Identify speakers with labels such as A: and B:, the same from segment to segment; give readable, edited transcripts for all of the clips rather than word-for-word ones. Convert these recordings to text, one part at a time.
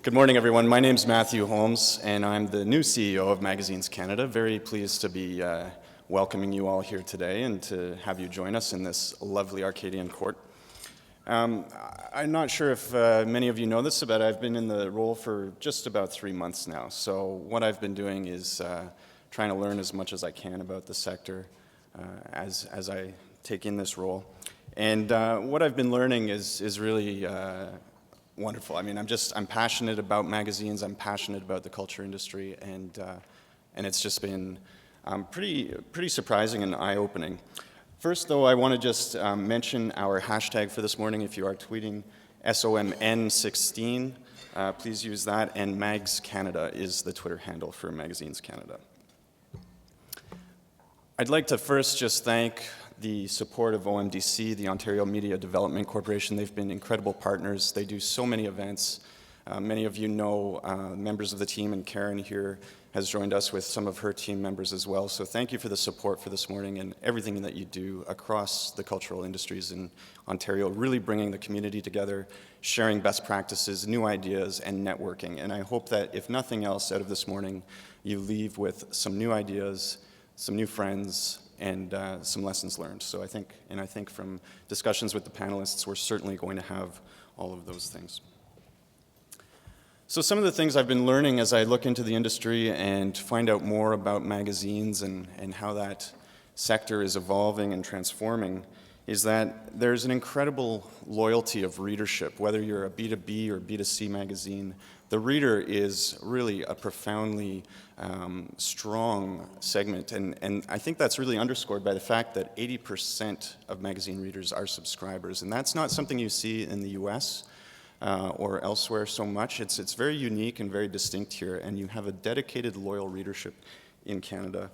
A: Good morning, everyone. My name is Matthew Holmes, and I'm the new CEO of Magazines Canada. Very pleased to be welcoming you all here today and to have you join us in this lovely Arcadian court. I'm not sure if many of you know this, but I've been in the role for just about 3 months now. So what I've been doing is trying to learn as much as I can about the sector as I take in this role. And what I've been learning is really wonderful. I mean, I'm passionate about magazines. I'm passionate about the culture industry, and it's just been pretty surprising and eye-opening. First, though, I want to just mention our hashtag for this morning. If you are tweeting SOMN16, please use that. And Mags Canada is the Twitter handle for Magazines Canada. I'd like to first just thank the support of OMDC, the Ontario Media Development Corporation. They've been incredible partners. They do so many events. Many of you know members of the team, and Karen here has joined us with some of her team members as well. So thank you for the support for this morning and everything that you do across the cultural industries in Ontario, really bringing the community together, sharing best practices, new ideas, and networking. And I hope that if nothing else out of this morning, you leave with some new ideas, some new friends, and some lessons learned. So I think from discussions with the panelists, we're certainly going to have all of those things. So some of the things I've been learning as I look into the industry and find out more about magazines and how that sector is evolving and transforming is that there's an incredible loyalty of readership. Whether you're a B2B or B2C magazine, the reader is really a profoundly strong segment, and I think that's really underscored by the fact that 80% of magazine readers are subscribers, and that's not something you see in the US or elsewhere so much. It's very unique and very distinct here, and you have a dedicated, loyal readership in Canada.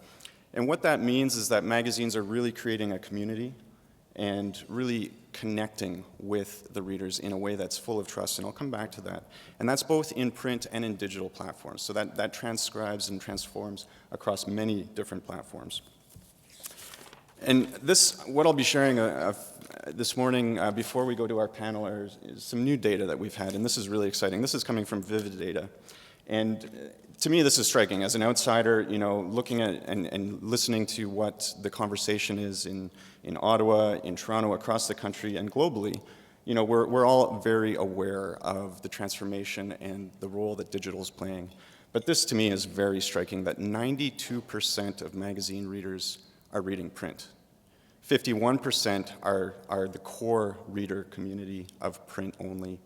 A: And what that means is that magazines are really creating a community and really connecting with the readers in a way that's full of trust, and I'll come back to that. And that's both in print and in digital platforms, so that transcribes and transforms across many different platforms. And what I'll be sharing this morning before we go to our panel is some new data that we've had, and this is really exciting. This is coming from Vividata, and to me, this is striking. As an outsider, looking at and listening to what the conversation is in Ottawa, in Toronto, across the country, and globally, we're all very aware of the transformation and the role that digital is playing. But this, to me, is very striking, that 92% of magazine readers are reading print. 51% are the core reader community of print only.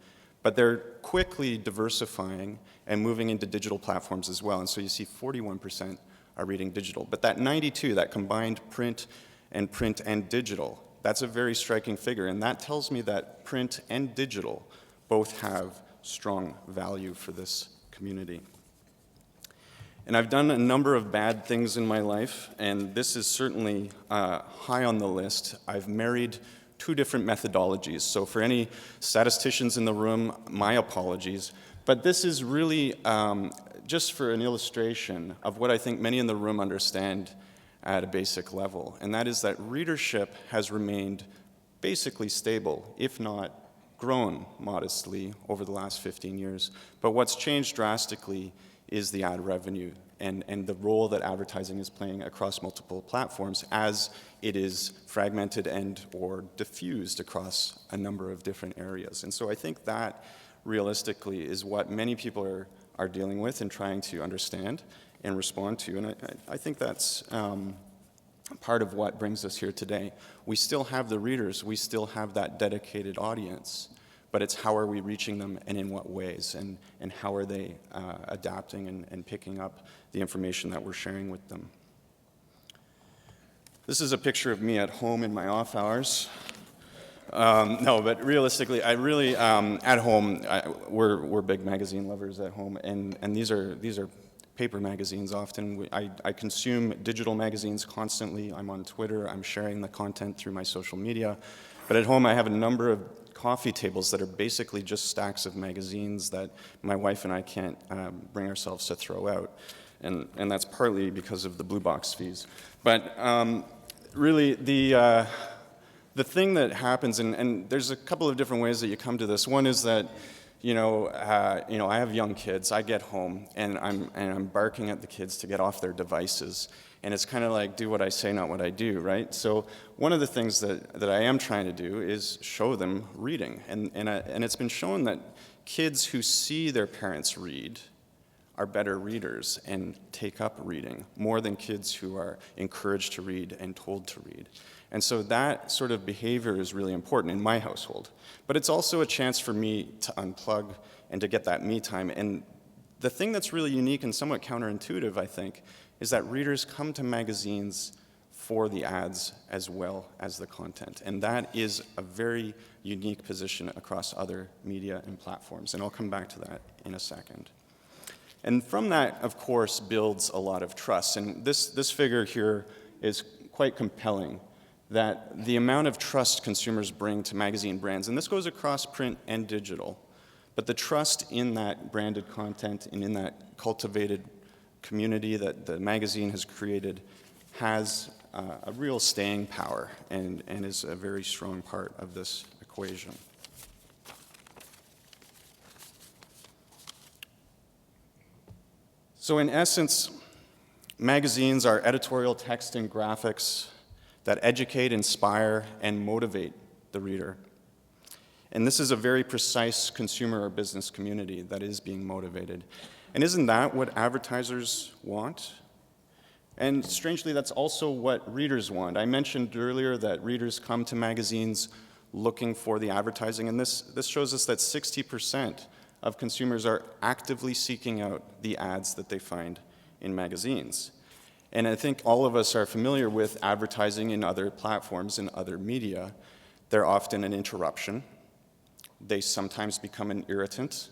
A: But they're quickly diversifying and moving into digital platforms as well. And so you see 41% are reading digital. But that 92, that combined print and digital, that's a very striking figure. And that tells me that print and digital both have strong value for this community. And I've done a number of bad things in my life, and this is certainly high on the list. I've married 2 different methodologies. So for any statisticians in the room, my apologies. But this is really just for an illustration of what I think many in the room understand at a basic level. And that is that readership has remained basically stable, if not grown modestly over the last 15 years. But what's changed drastically is the ad revenue and the role that advertising is playing across multiple platforms as it is fragmented and or diffused across a number of different areas. And so I think that realistically is what many people are dealing with and trying to understand and respond to. And I think that's part of what brings us here today. We still have the readers, we still have that dedicated audience, but it's how are we reaching them and in what ways, and how are they adapting and picking up the information that we're sharing with them. This is a picture of me at home in my off hours. No, but realistically, I really, at home, we're big magazine lovers at home, and these are paper magazines often. I consume digital magazines constantly. I'm on Twitter, I'm sharing the content through my social media, but at home I have a number of coffee tables that are basically just stacks of magazines that my wife and I can't bring ourselves to throw out. And that's partly because of the blue box fees. But really, the thing that happens, and there's a couple of different ways that you come to this. One is that I have young kids. I get home and I'm barking at the kids to get off their devices. And it's kind of like, do what I say, not what I do, right? So one of the things that I am trying to do is show them reading. And it's been shown that kids who see their parents read are better readers and take up reading more than kids who are encouraged to read and told to read. And so that sort of behavior is really important in my household. But it's also a chance for me to unplug and to get that me time. And the thing that's really unique and somewhat counterintuitive, I think, is that readers come to magazines for the ads as well as the content. And that is a very unique position across other media and platforms. And I'll come back to that in a second. And from that, of course, builds a lot of trust. And this figure here is quite compelling, that the amount of trust consumers bring to magazine brands, and this goes across print and digital, but the trust in that branded content and in that cultivated community that the magazine has created has a real staying power and is a very strong part of this equation. So in essence, magazines are editorial text and graphics that educate, inspire, and motivate the reader. And this is a very precise consumer or business community that is being motivated. And isn't that what advertisers want? And strangely, that's also what readers want. I mentioned earlier that readers come to magazines looking for the advertising, and this shows us that 60% of consumers are actively seeking out the ads that they find in magazines. And I think all of us are familiar with advertising in other platforms and other media. They're often an interruption. They sometimes become an irritant.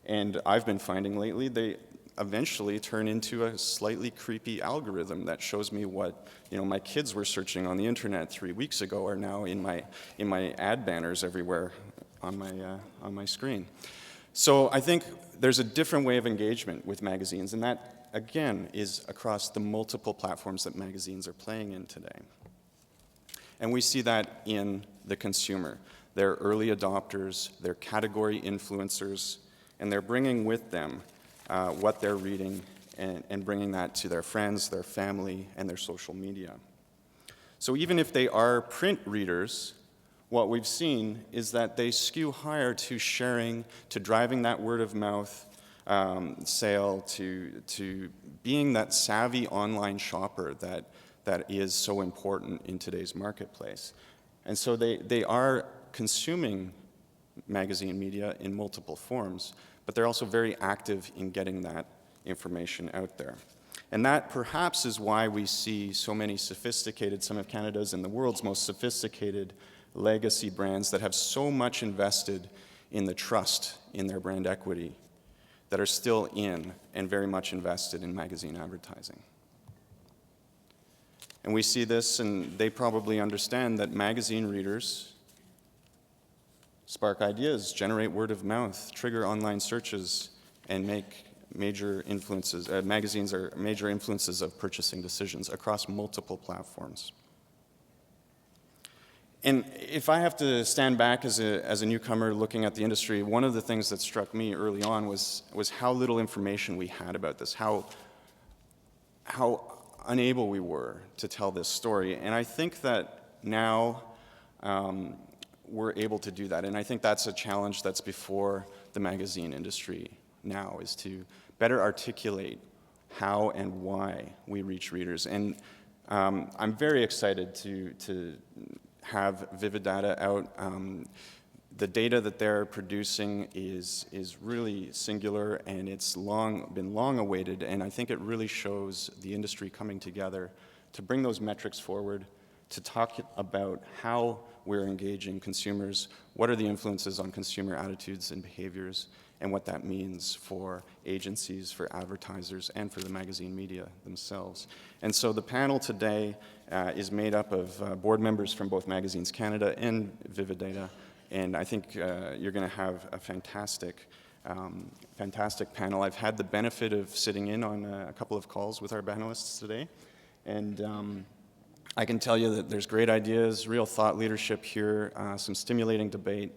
A: And I've been finding lately they eventually turn into a slightly creepy algorithm that shows me what my kids were searching on the internet 3 weeks ago are now in my ad banners everywhere on my screen. So I think there's a different way of engagement with magazines, and that, again, is across the multiple platforms that magazines are playing in today. And we see that in the consumer. They're early adopters, they're category influencers, and they're bringing with them what they're reading and bringing that to their friends, their family, and their social media. So even if they are print readers, what we've seen is that they skew higher to sharing, to driving that word of mouth sale, to being that savvy online shopper that is so important in today's marketplace. And so they are consuming magazine media in multiple forms, but they're also very active in getting that information out there. And that perhaps is why we see so many sophisticated, some of Canada's and the world's most sophisticated legacy brands that have so much invested in the trust in their brand equity that are still in and very much invested in magazine advertising. And we see this, and they probably understand that magazine readers spark ideas, generate word of mouth, trigger online searches, and make major influences. Magazines are major influences of purchasing decisions across multiple platforms. And if I have to stand back as a newcomer looking at the industry, one of the things that struck me early on was how little information we had about this, how unable we were to tell this story. And I think that now we're able to do that. And I think that's a challenge that's before the magazine industry now, is to better articulate how and why we reach readers. And I'm very excited to have Vividata out. The data that they're producing is really singular, and it's been long awaited, and I think it really shows the industry coming together to bring those metrics forward, to talk about how we're engaging consumers, what are the influences on consumer attitudes and behaviors, and what that means for agencies, for advertisers, and for the magazine media themselves. And so the panel today is made up of board members from both Magazines Canada and Vividata, and I think you're going to have a fantastic panel. I've had the benefit of sitting in on a couple of calls with our panelists today, and I can tell you that there's great ideas, real thought leadership here, some stimulating debate,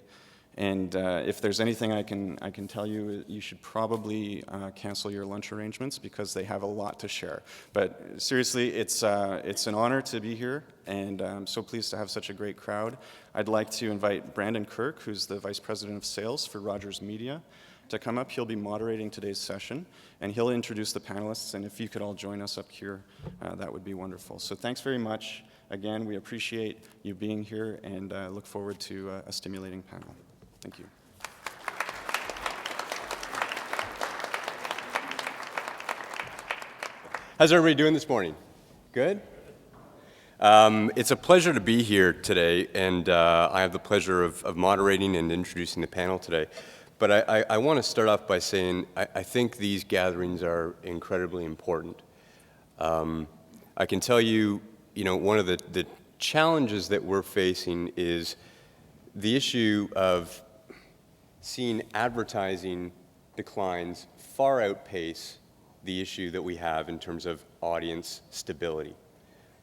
A: And if there's anything I can tell you, you should probably cancel your lunch arrangements because they have a lot to share. But seriously, it's an honor to be here, and I'm so pleased to have such a great crowd. I'd like to invite Brandon Kirk, who's the Vice President of Sales for Rogers Media, to come up. He'll be moderating today's session, and he'll introduce the panelists, and if you could all join us up here, that would be wonderful. So thanks very much. Again, we appreciate you being here, and look forward to a stimulating panel. Thank you.
B: How's everybody doing this morning? Good? It's a pleasure to be here today, and I have the pleasure of moderating and introducing the panel today. But I want to start off by saying I think these gatherings are incredibly important. I can tell you, one of the challenges that we're facing is the issue of seeing advertising declines far outpace the issue that we have in terms of audience stability.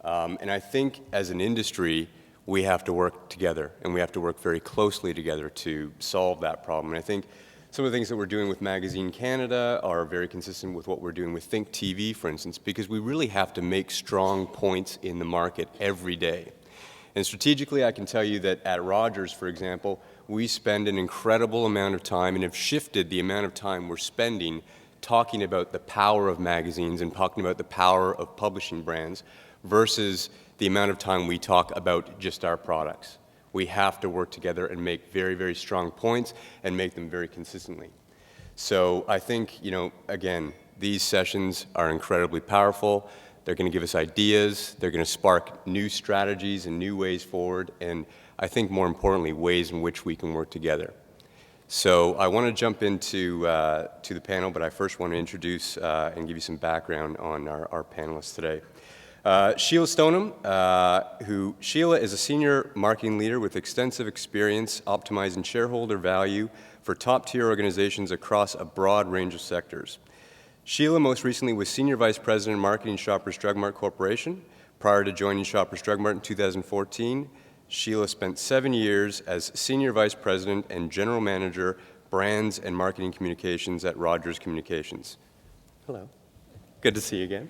B: And I think as an industry, we have to work together, and we have to work very closely together to solve that problem. And I think some of the things that we're doing with Magazine Canada are very consistent with what we're doing with Think TV, for instance, because we really have to make strong points in the market every day. And strategically, I can tell you that at Rogers, for example, we spend an incredible amount of time and have shifted the amount of time we're spending talking about the power of magazines and talking about the power of publishing brands versus the amount of time we talk about just our products. We have to work together and make very, very strong points and make them very consistently. So I think, again, these sessions are incredibly powerful. They're going to give us ideas. They're going to spark new strategies and new ways forward, and I think more importantly, ways in which we can work together. So I want to jump into to the panel, but I first want to introduce and give you some background on our panelists today. Shelagh Stoneham, Shelagh is a senior marketing leader with extensive experience optimizing shareholder value for top-tier organizations across a broad range of sectors. Shelagh most recently was Senior Vice President of Marketing, Shoppers Drug Mart Corporation. Prior to joining Shoppers Drug Mart in 2014, Shelagh spent 7 years as Senior Vice President and General Manager, Brands and Marketing Communications at Rogers Communications. Hello. Good to see you again.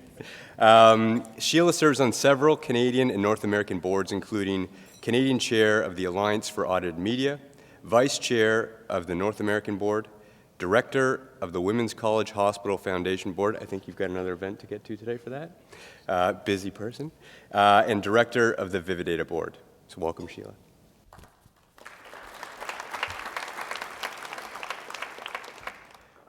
B: Shelagh serves on several Canadian and North American boards, including Canadian Chair of the Alliance for Audited Media, Vice Chair of the North American Board, Director of the Women's College Hospital Foundation Board. I think you've got another event to get to today for that. Busy person. And Director of the Vividata Board. So welcome, Shelagh.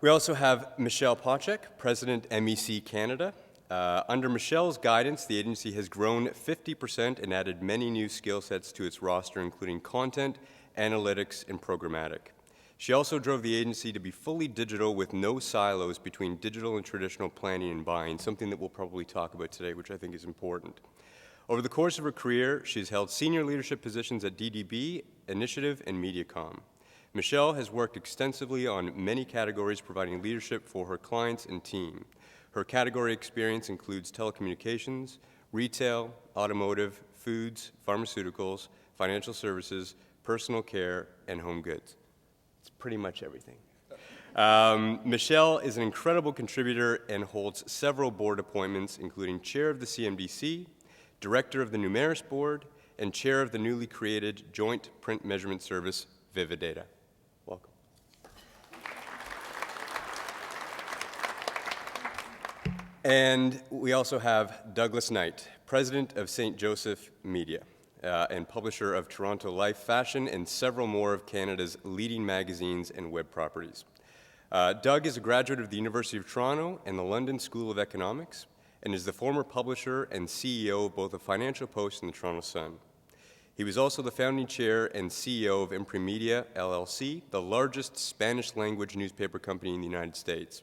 B: We also have Michele Pauchuck, President, MEC Canada. Under Michele's guidance, the agency has grown 50% and added many new skill sets to its roster, including content, analytics, and programmatic. She also drove the agency to be fully digital with no silos between digital and traditional planning and buying, something that we'll probably talk about today, which I think is important. Over the course of her career, she's held senior leadership positions at DDB, Initiative, and Mediacom. Michele has worked extensively on many categories, providing leadership for her clients and team. Her category experience includes telecommunications, retail, automotive, foods, pharmaceuticals, financial services, personal care, and home goods. It's pretty much everything. Michele is an incredible contributor and holds several board appointments, including Chair of the CMDC, Director of the Numeris Board, and Chair of the newly created Joint Print Measurement Service, Vividata. Welcome. And we also have Douglas Knight, President of St. Joseph Media and publisher of Toronto Life Fashion and several more of Canada's leading magazines and web properties. Doug is a graduate of the University of Toronto and the London School of Economics and is the former publisher and CEO of both the Financial Post and the Toronto Sun. He was also the founding chair and CEO of Imprimedia, LLC, the largest Spanish-language newspaper company in the United States.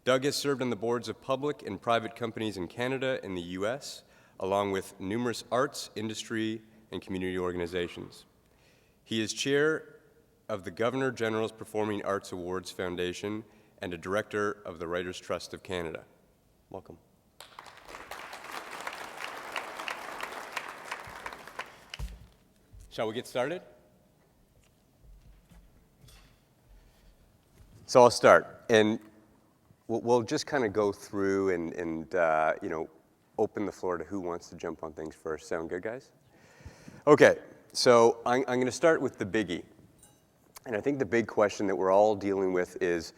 B: Doug has served on the boards of public and private companies in Canada and the U.S., along with numerous arts, industry, and community organizations. He is chair of the Governor General's Performing Arts Awards Foundation and a director of the Writers' Trust of Canada. Welcome. Shall we get started? So I'll start, and we'll just kind of go through and open the floor to who wants to jump on things first. Sound good, guys? Okay, so I'm going to start with the biggie. And I think the big question that we're all dealing with is,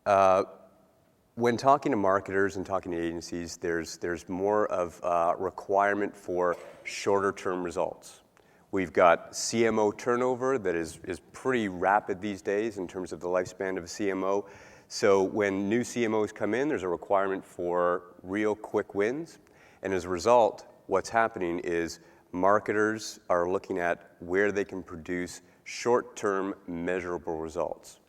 B: when talking to marketers and talking to agencies, there's more of a requirement for shorter-term results. We've got CMO turnover that is pretty rapid these days in terms of the lifespan of a CMO. So when new CMOs come in, there's a requirement for real quick wins. And as a result, what's happening is marketers are looking at where they can produce short-term measurable results.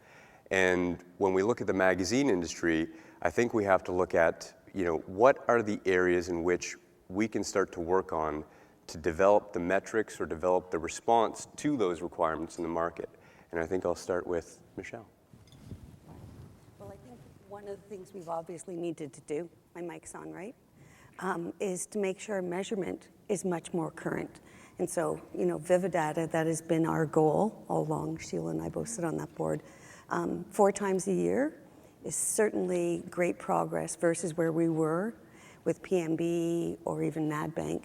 B: And when we look at the magazine industry, I think we have to look at, what are the areas in which we can start to work on to develop the metrics or develop the response to those requirements in the market. And I think I'll start with Michele.
C: Well, I think one of the things we've obviously needed to do, my mic's on, right, is to make sure measurement is much more current. And so, Vividata, that has been our goal all along. Sheila and I both sit on that board. 4 times a year is certainly great progress versus where we were with PMB or even NADBank,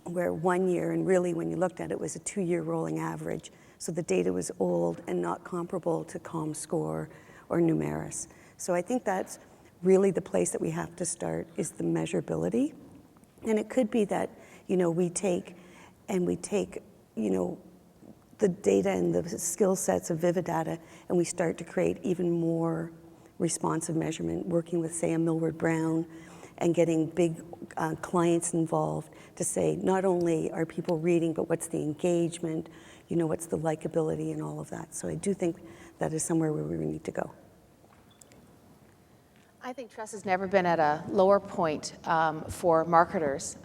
C: where 1 year, and really when you looked at it, was a 2-year rolling average. So the data was old and not comparable to ComScore or Numeris. So I think that's really the place that we have to start, is the measurability. And it could be that, we take, the data and the skill sets of Vividata, and we start to create even more responsive measurement, working with, say, a Millward Brown, and getting big clients involved to say, not only are people reading, but what's the engagement, what's the likability and all of that. So I do think that is somewhere where we need to go.
D: I think trust has never been at a lower point for marketers.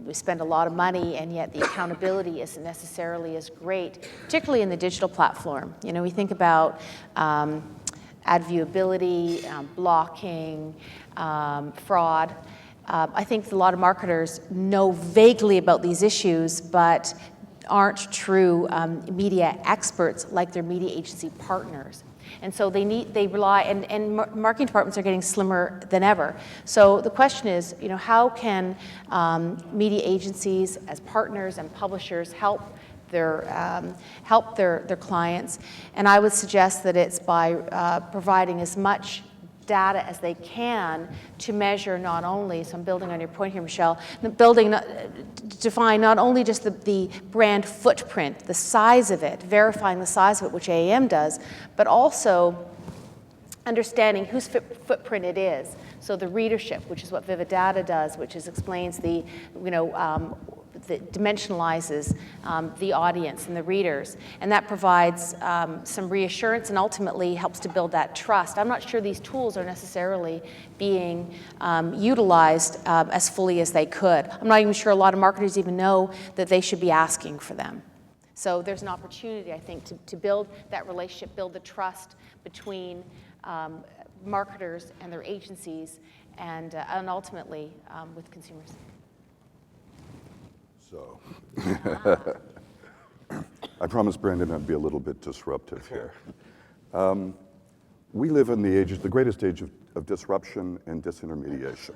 D: We spend a lot of money, and yet the accountability isn't necessarily as great, particularly in the digital platform. We think about ad viewability, blocking, fraud. I think a lot of marketers know vaguely about these issues, but aren't true media experts like their media agency partners. And so they rely, and marketing departments are getting slimmer than ever. So the question is, how can media agencies as partners and publishers help their clients? And I would suggest that it's by providing as much data as they can to measure not only, so I'm building on your point here, Michele, define not only just the brand footprint, the size of it, verifying the size of it, which AAM does, but also understanding whose footprint it is. So the readership, which is what Vividata does, which explains that dimensionalizes the audience and the readers. And that provides some reassurance and ultimately helps to build that trust. I'm not sure these tools are necessarily being utilized as fully as they could. I'm not even sure a lot of marketers even know that they should be asking for them. So there's an opportunity, I think, to build that relationship, build the trust between marketers and their agencies and ultimately with consumers.
E: So, I promised Brandon I'd be a little bit disruptive here. We live in the greatest age of disruption and disintermediation.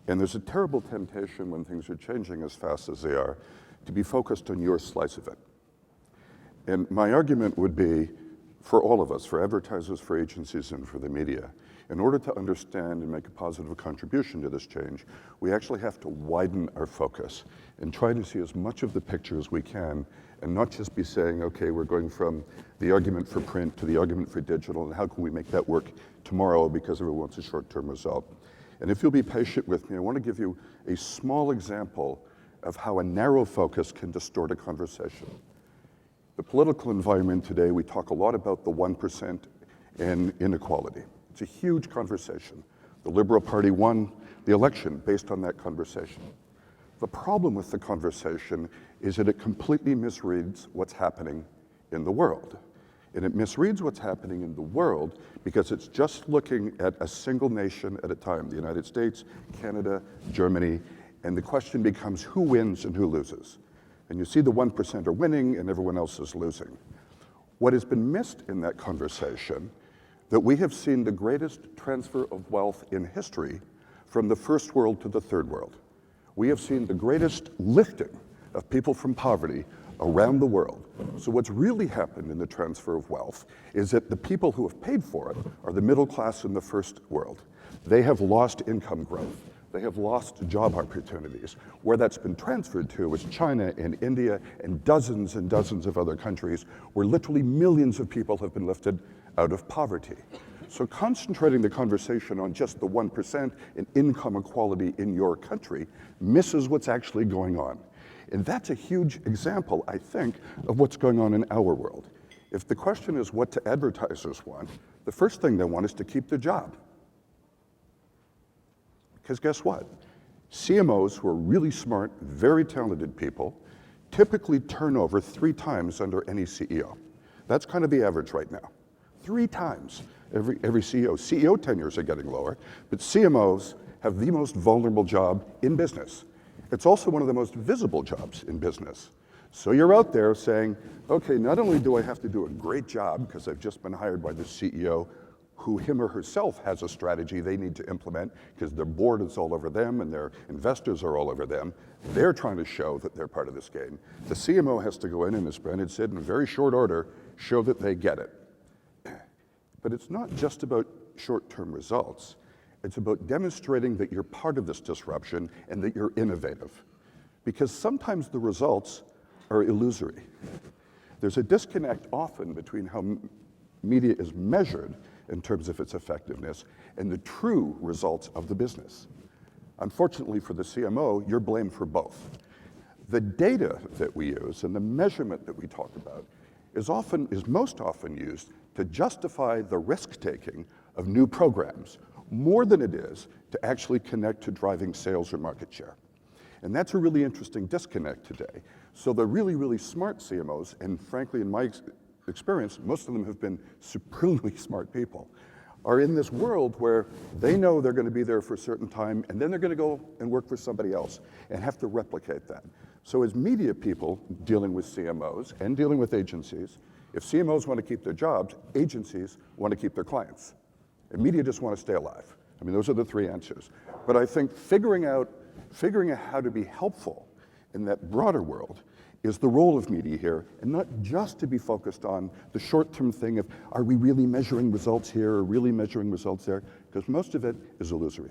E: And there's a terrible temptation when things are changing as fast as they are to be focused on your slice of it. And my argument would be, for all of us, for advertisers, for agencies, and for the media, in order to understand and make a positive contribution to this change, we actually have to widen our focus and try to see as much of the picture as we can, and not just be saying, okay, we're going from the argument for print to the argument for digital, and how can we make that work tomorrow because everyone wants a short-term result. And if you'll be patient with me, I want to give you a small example of how a narrow focus can distort a conversation. The political environment today, we talk a lot about the 1% and inequality. It's a huge conversation. The Liberal Party won the election based on that conversation. The problem with the conversation is that it completely misreads what's happening in the world. And it misreads what's happening in the world because it's just looking at a single nation at a time, the United States, Canada, Germany, and the question becomes who wins and who loses. And you see the 1% are winning and everyone else is losing. What has been missed in that conversation, that we have seen the greatest transfer of wealth in history from the first world to the third world. We have seen the greatest lifting of people from poverty around the world. So what's really happened in the transfer of wealth is that the people who have paid for it are the middle class in the first world. They have lost income growth. They have lost job opportunities. Where that's been transferred to is China and India and dozens of other countries where literally millions of people have been lifted out of poverty. So concentrating the conversation on just the 1% in income equality in your country misses what's actually going on. And that's a huge example, I think, of what's going on in our world. If the question is what do advertisers want, the first thing they want is to keep their job. Because guess what? CMOs who are really smart, very talented people typically turn over 3 times under any CEO. That's kind of the average right now. 3 times every CEO. CEO tenures are getting lower, but CMOs have the most vulnerable job in business. It's also one of the most visible jobs in business. So you're out there saying, okay, not only do I have to do a great job because I've just been hired by the CEO who him or herself has a strategy they need to implement because their board is all over them and their investors are all over them. They're trying to show that they're part of this game. The CMO has to go in and, as Brandon said, in very short order, show that they get it. But it's not just about short-term results. It's about demonstrating that you're part of this disruption and that you're innovative. Because sometimes the results are illusory. There's a disconnect often between how media is measured in terms of its effectiveness and the true results of the business. Unfortunately for the CMO, you're blamed for both. The data that we use and the measurement that we talk about is most often used to justify the risk-taking of new programs more than it is to actually connect to driving sales or market share. And that's a really interesting disconnect today. So the really, really smart CMOs, and frankly, in my experience, most of them have been supremely smart people, are in this world where they know they're going to be there for a certain time, and then they're going to go and work for somebody else and have to replicate that. So as media people dealing with CMOs and dealing with agencies, if CMOs want to keep their jobs, agencies want to keep their clients. And media just want to stay alive. I mean, those are the 3 answers. But I think figuring out how to be helpful in that broader world is the role of media here, and not just to be focused on the short-term thing of, are we really measuring results here or really measuring results there? Because most of it is illusory.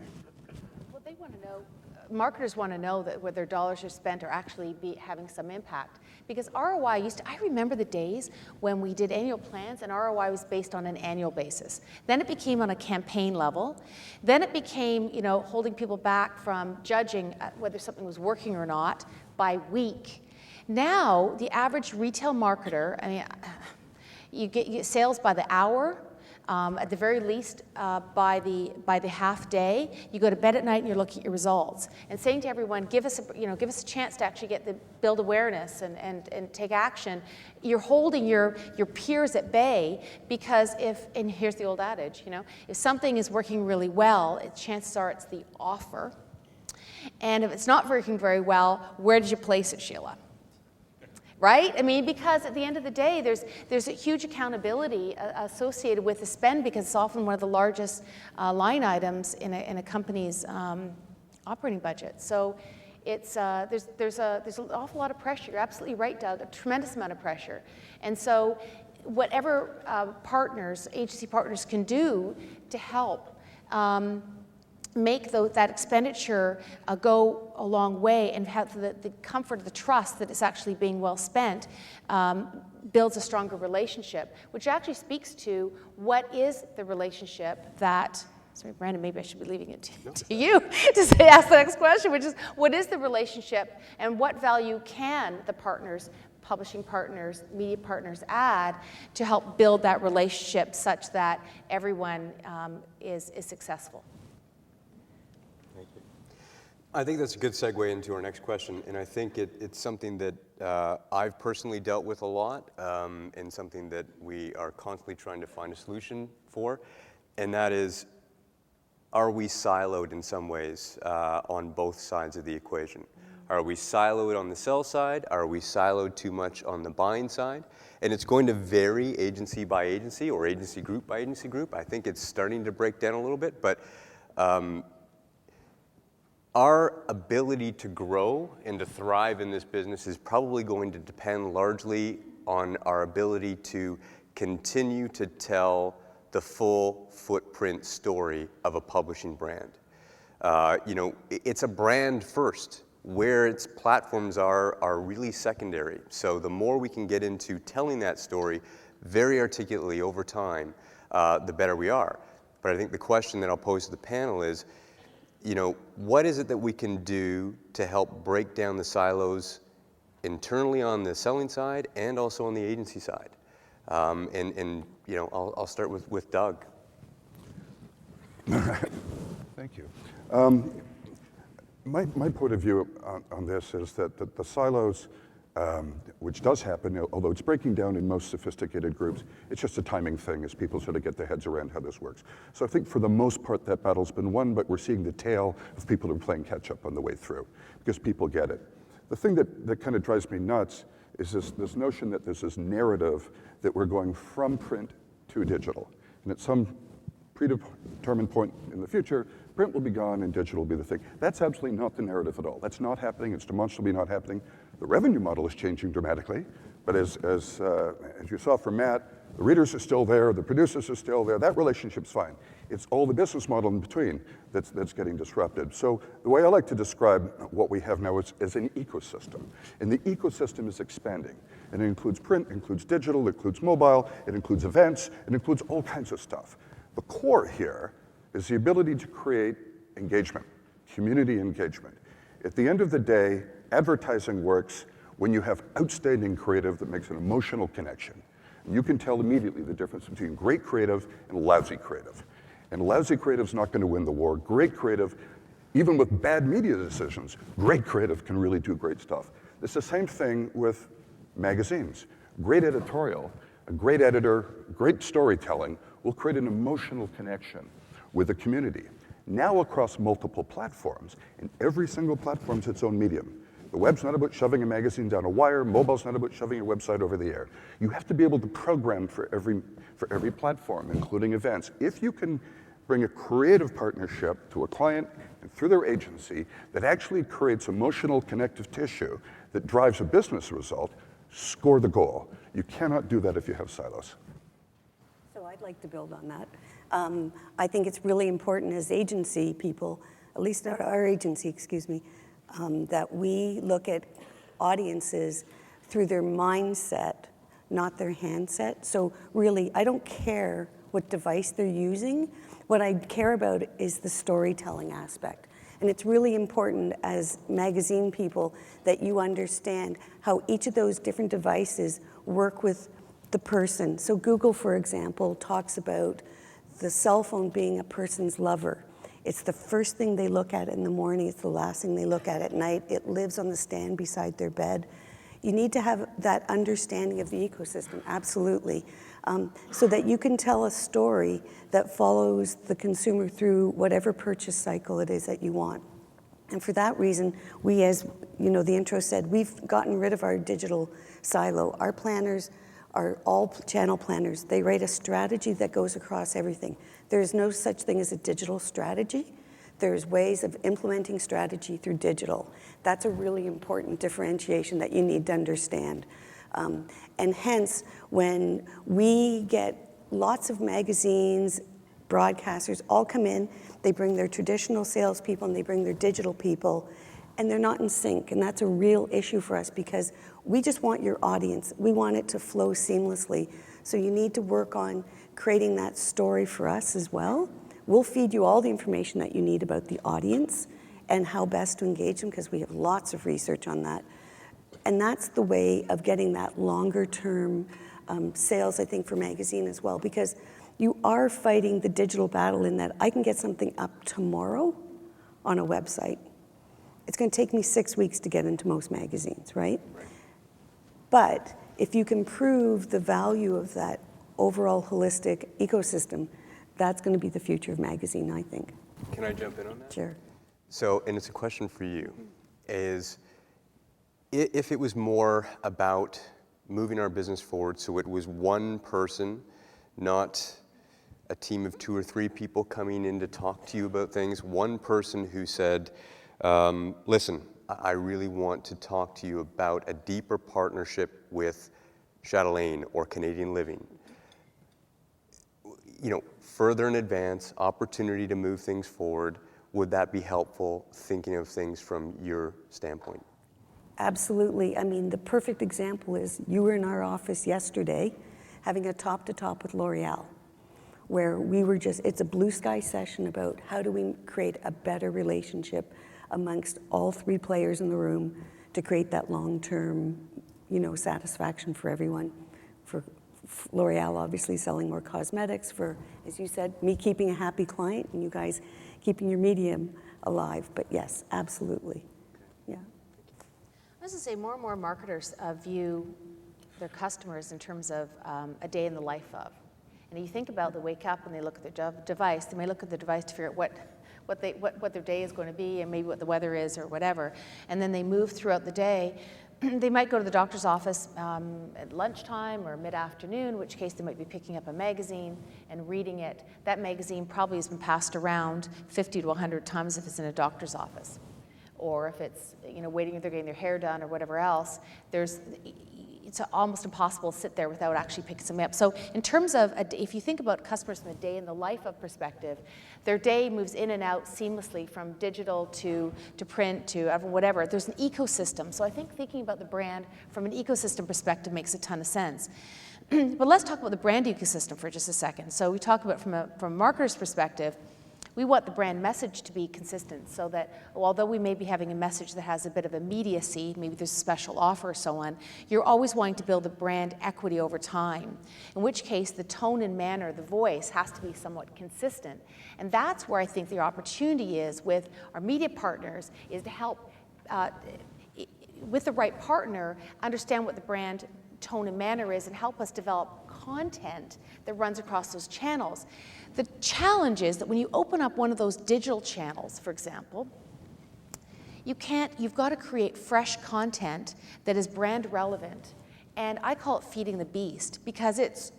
D: Well, they want to know, marketers want to know that where their dollars are spent are actually having some impact. Because ROI I remember the days when we did annual plans and ROI was based on an annual basis. Then it became on a campaign level. Then it became, holding people back from judging whether something was working or not by week. Now, the average retail marketer, you get sales by the hour, at the very least by the half day. You go to bed at night and you're looking at your results and saying to everyone, give us a chance to actually build awareness and take action. You're holding your peers at bay because and here's the old adage, if something is working really well, chances are it's the offer. And if it's not working very well, where did you place it, Shelagh? Right? Because at the end of the day, there's a huge accountability associated with the spend because it's often one of the largest line items in a company's operating budget. So there's an awful lot of pressure. You're absolutely right, Doug. A tremendous amount of pressure. And so whatever agency partners can do to help make that expenditure go a long way and have the comfort, the trust that it's actually being well spent, builds a stronger relationship, which actually speaks to what is the relationship that, sorry, Brandon, maybe I should be leaving it to you to ask the next question, which is, what is the relationship and what value can the partners, publishing partners, media partners add to help build that relationship such that everyone is successful?
B: I think that's a good segue into our next question, and I think it's something that I've personally dealt with a lot, and something that we are constantly trying to find a solution for, and that is, are we siloed in some ways on both sides of the equation? Are we siloed on the sell side? Are we siloed too much on the buying side? And it's going to vary agency by agency or agency group by agency group. I think it's starting to break down a little bit, but our ability to grow and to thrive in this business is probably going to depend largely on our ability to continue to tell the full footprint story of a publishing brand. It's a brand first. Where its platforms are really secondary. So the more we can get into telling that story very articulately over time, the better we are. But I think the question that I'll pose to the panel is, what is it that we can do to help break down the silos internally on the selling side and also on the agency side? I'll start with Doug.
E: Thank you. My point of view on this is that the silos, which does happen, although it's breaking down in most sophisticated groups, it's just a timing thing as people sort of get their heads around how this works. So I think for the most part that battle's been won, but we're seeing the tail of people who are playing catch up on the way through because people get it. The thing that kind of drives me nuts is this notion that there's this narrative that we're going from print to digital. And at some predetermined point in the future, print will be gone and digital will be the thing. That's absolutely not the narrative at all. That's not happening. It's demonstrably not happening. The revenue model is changing dramatically, but as you saw from Matt, the readers are still there, the producers are still there. That relationship's fine. It's all the business model in between that's getting disrupted. So the way I like to describe what we have now is as an ecosystem, and the ecosystem is expanding. And it includes print, it includes digital, it includes mobile, it includes events, it includes all kinds of stuff. The core here is the ability to create engagement, community engagement. At the end of the day, advertising works when you have outstanding creative that makes an emotional connection. You can tell immediately the difference between great creative and lousy creative. And lousy creative's not going to win the war. Great creative, even with bad media decisions, great creative can really do great stuff. It's the same thing with magazines. Great editorial, a great editor, great storytelling will create an emotional connection with the community. Now across multiple platforms, and every single platform's its own medium. The web's not about shoving a magazine down a wire, mobile's not about shoving a website over the air. You have to be able to program for every platform, including events. If you can bring a creative partnership to a client and through their agency that actually creates emotional connective tissue that drives a business result, score the goal. You cannot do that if you have silos.
C: So I'd like to build on that. I think it's really important as agency people, at least our agency, that we look at audiences through their mindset, not their handset. So really, I don't care what device they're using. What I care about is the storytelling aspect. And it's really important as magazine people that you understand how each of those different devices work with the person. So Google, for example, talks about the cell phone being a person's lover. It's the first thing they look at in the morning. It's the last thing they look at night. It lives on the stand beside their bed. You need to have that understanding of the ecosystem, absolutely, so that you can tell a story that follows the consumer through whatever purchase cycle it is that you want. And for that reason, we, as the intro said, we've gotten rid of our digital silo. Our planners are all channel planners. They write a strategy that goes across everything. There's no such thing as a digital strategy. There's ways of implementing strategy through digital. That's a really important differentiation that you need to understand. And hence, when we get lots of magazines, broadcasters all come in, they bring their traditional salespeople and they bring their digital people, and they're not in sync. And that's a real issue for us because we just want your audience. We want it to flow seamlessly. So you need to work on creating that story for us as well. We'll feed you all the information that you need about the audience and how best to engage them because we have lots of research on that. And that's the way of getting that longer term sales, I think, for magazine as well, because you are fighting the digital battle in that I can get something up tomorrow on a website. It's going to take me 6 weeks to get into most magazines, right? But if you can prove the value of that overall holistic ecosystem, that's going to be the future of magazine, I think.
B: Can I jump in on that?
C: Sure.
B: So, and it's a question for you, is if it was more about moving our business forward, so it was one person, not a team of 2 or 3 people coming in to talk to you about things, one person who said, listen, I really want to talk to you about a deeper partnership with Chatelaine or Canadian Living. Further in advance, opportunity to move things forward, would that be helpful thinking of things from your standpoint?
C: Absolutely. I mean, the perfect example is you were in our office yesterday having a top-to-top with L'Oreal, where we were it's a blue sky session about how do we create a better relationship amongst all 3 players in the room to create that long-term, satisfaction for everyone. For L'Oreal, obviously selling more cosmetics, for, as you said, me keeping a happy client and you guys keeping your medium alive. But yes, absolutely. Yeah.
D: I was going to say more and more marketers view their customers in terms of a day in the life of. And you think about they wake up and they look at their device, they may look at the device to figure out what their day is going to be and maybe what the weather is or whatever. And then they move throughout the day. They might go to the doctor's office at lunchtime or mid-afternoon, in which case they might be picking up a magazine and reading it. That magazine probably has been passed around 50 to 100 times if it's in a doctor's office. Or if it's, waiting if they're getting their hair done or whatever else, it's almost impossible to sit there without actually picking something up. So in terms of, if you think about customers from a day in the life of perspective, their day moves in and out seamlessly from digital to print to whatever. There's an ecosystem. So I think thinking about the brand from an ecosystem perspective makes a ton of sense. But let's talk about the brand ecosystem for just a second. So we talk about from a marketer's perspective, we want the brand message to be consistent so that although we may be having a message that has a bit of immediacy, maybe there's a special offer or so on, you're always wanting to build the brand equity over time, in which case the tone and manner, the voice has to be somewhat consistent. And that's where I think the opportunity is with our media partners is to help, with the right partner, understand what the brand tone and manner is and help us develop content that runs across those channels. The challenge is that when you open up one of those digital channels, for example, you've got to create fresh content that is brand relevant. And I call it feeding the beast because it's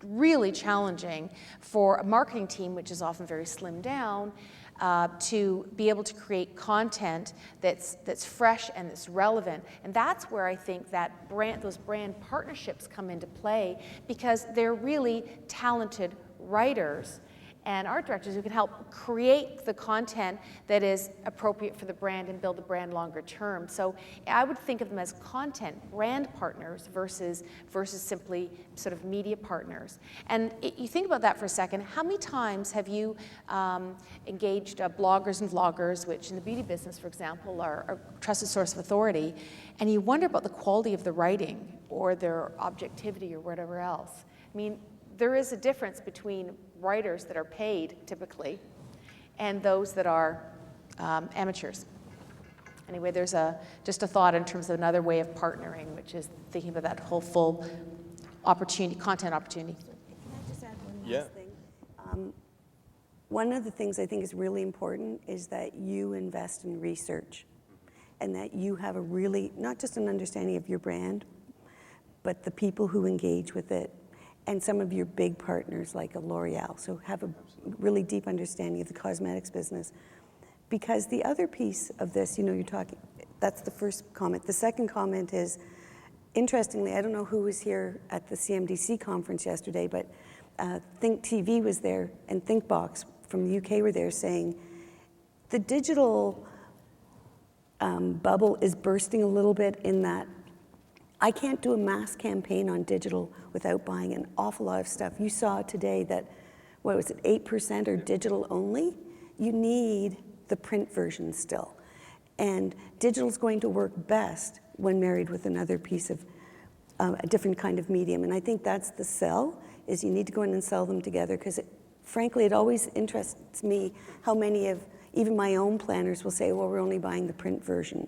D: really challenging for a marketing team, which is often very slimmed down, to be able to create content that's fresh and that's relevant. And that's where I think that those brand partnerships come into play because they're really talented writers and art directors who can help create the content that is appropriate for the brand and build the brand longer term. So I would think of them as content brand partners versus simply sort of media partners. And you think about that for a second. How many times have you engaged bloggers and vloggers, which in the beauty business, for example, are a trusted source of authority, and you wonder about the quality of the writing or their objectivity or whatever else? I mean, there is a difference between writers that are paid, typically, and those that are amateurs. Anyway, there's just a thought in terms of another way of partnering, which is thinking about that whole full opportunity, content opportunity.
C: Can I just add one last thing? One of the things I think is really important is that you invest in research and that you have a really, not just an understanding of your brand, but the people who engage with it. And some of your big partners like a L'Oreal, so have a really deep understanding of the cosmetics business. Because the other piece of this, you're talking, that's the first comment. The second comment is, interestingly, I don't know who was here at the CMDC conference yesterday, but Think TV was there and ThinkBox from the UK were there saying, the digital bubble is bursting a little bit in that I can't do a mass campaign on digital without buying an awful lot of stuff. You saw today that, 8% are digital only? You need the print version still. And digital's going to work best when married with another piece of a different kind of medium. And I think that's the sell, is you need to go in and sell them together because frankly, it always interests me how many of even my own planners will say, well, we're only buying the print version.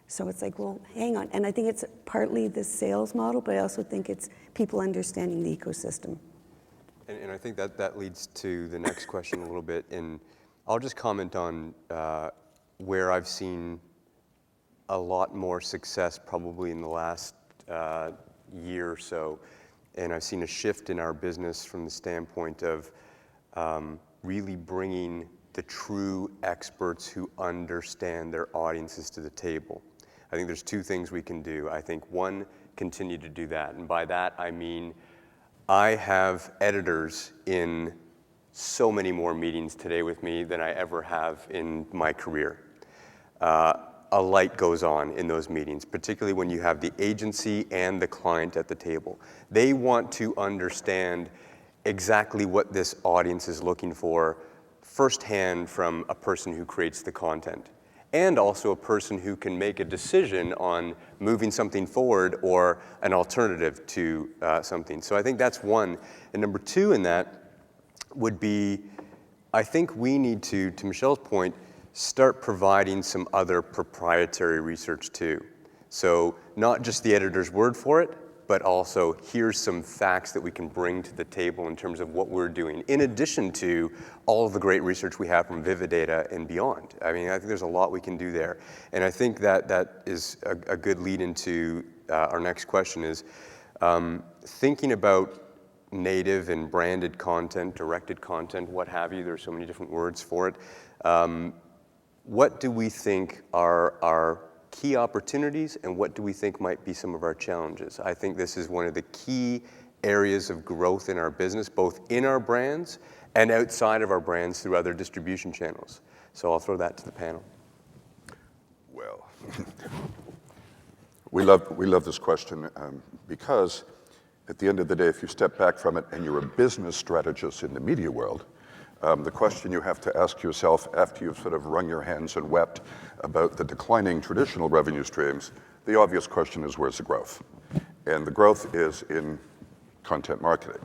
C: So it's like, well, hang on. And I think it's partly the sales model, but I also think it's people understanding the ecosystem.
B: And I think that leads to the next question a little bit. And I'll just comment on where I've seen a lot more success probably in the last year or so. And I've seen a shift in our business from the standpoint of really bringing the true experts who understand their audiences to the table. I think there's two things we can do. I think one, continue to do that. And by that, I mean, I have editors in so many more meetings today with me than I ever have in my career. A light goes on in those meetings, particularly when you have the agency and the client at the table. They want to understand exactly what this audience is looking for firsthand from a person who creates the content, and also a person who can make a decision on moving something forward or an alternative to something. So I think that's one. And number two in that would be, I think we need to Michele's point, start providing some other proprietary research too. So not just the editor's word for it, but also here's some facts that we can bring to the table in terms of what we're doing, in addition to all of the great research we have from Vividata and beyond. I mean, I think there's a lot we can do there. And I think that is a good lead into our next question is thinking about native and branded content, directed content, what have you. There's so many different words for it. What do we think are our key opportunities, and what do we think might be some of our challenges? I think this is one of the key areas of growth in our business, both in our brands and outside of our brands through other distribution channels. So I'll throw that to the panel.
E: Well, we love this question because at the end of the day, if you step back from it and you're a business strategist in the media world, the question you have to ask yourself after you've sort of wrung your hands and wept about the declining traditional revenue streams, the obvious question is, where's the growth? And the growth is in content marketing.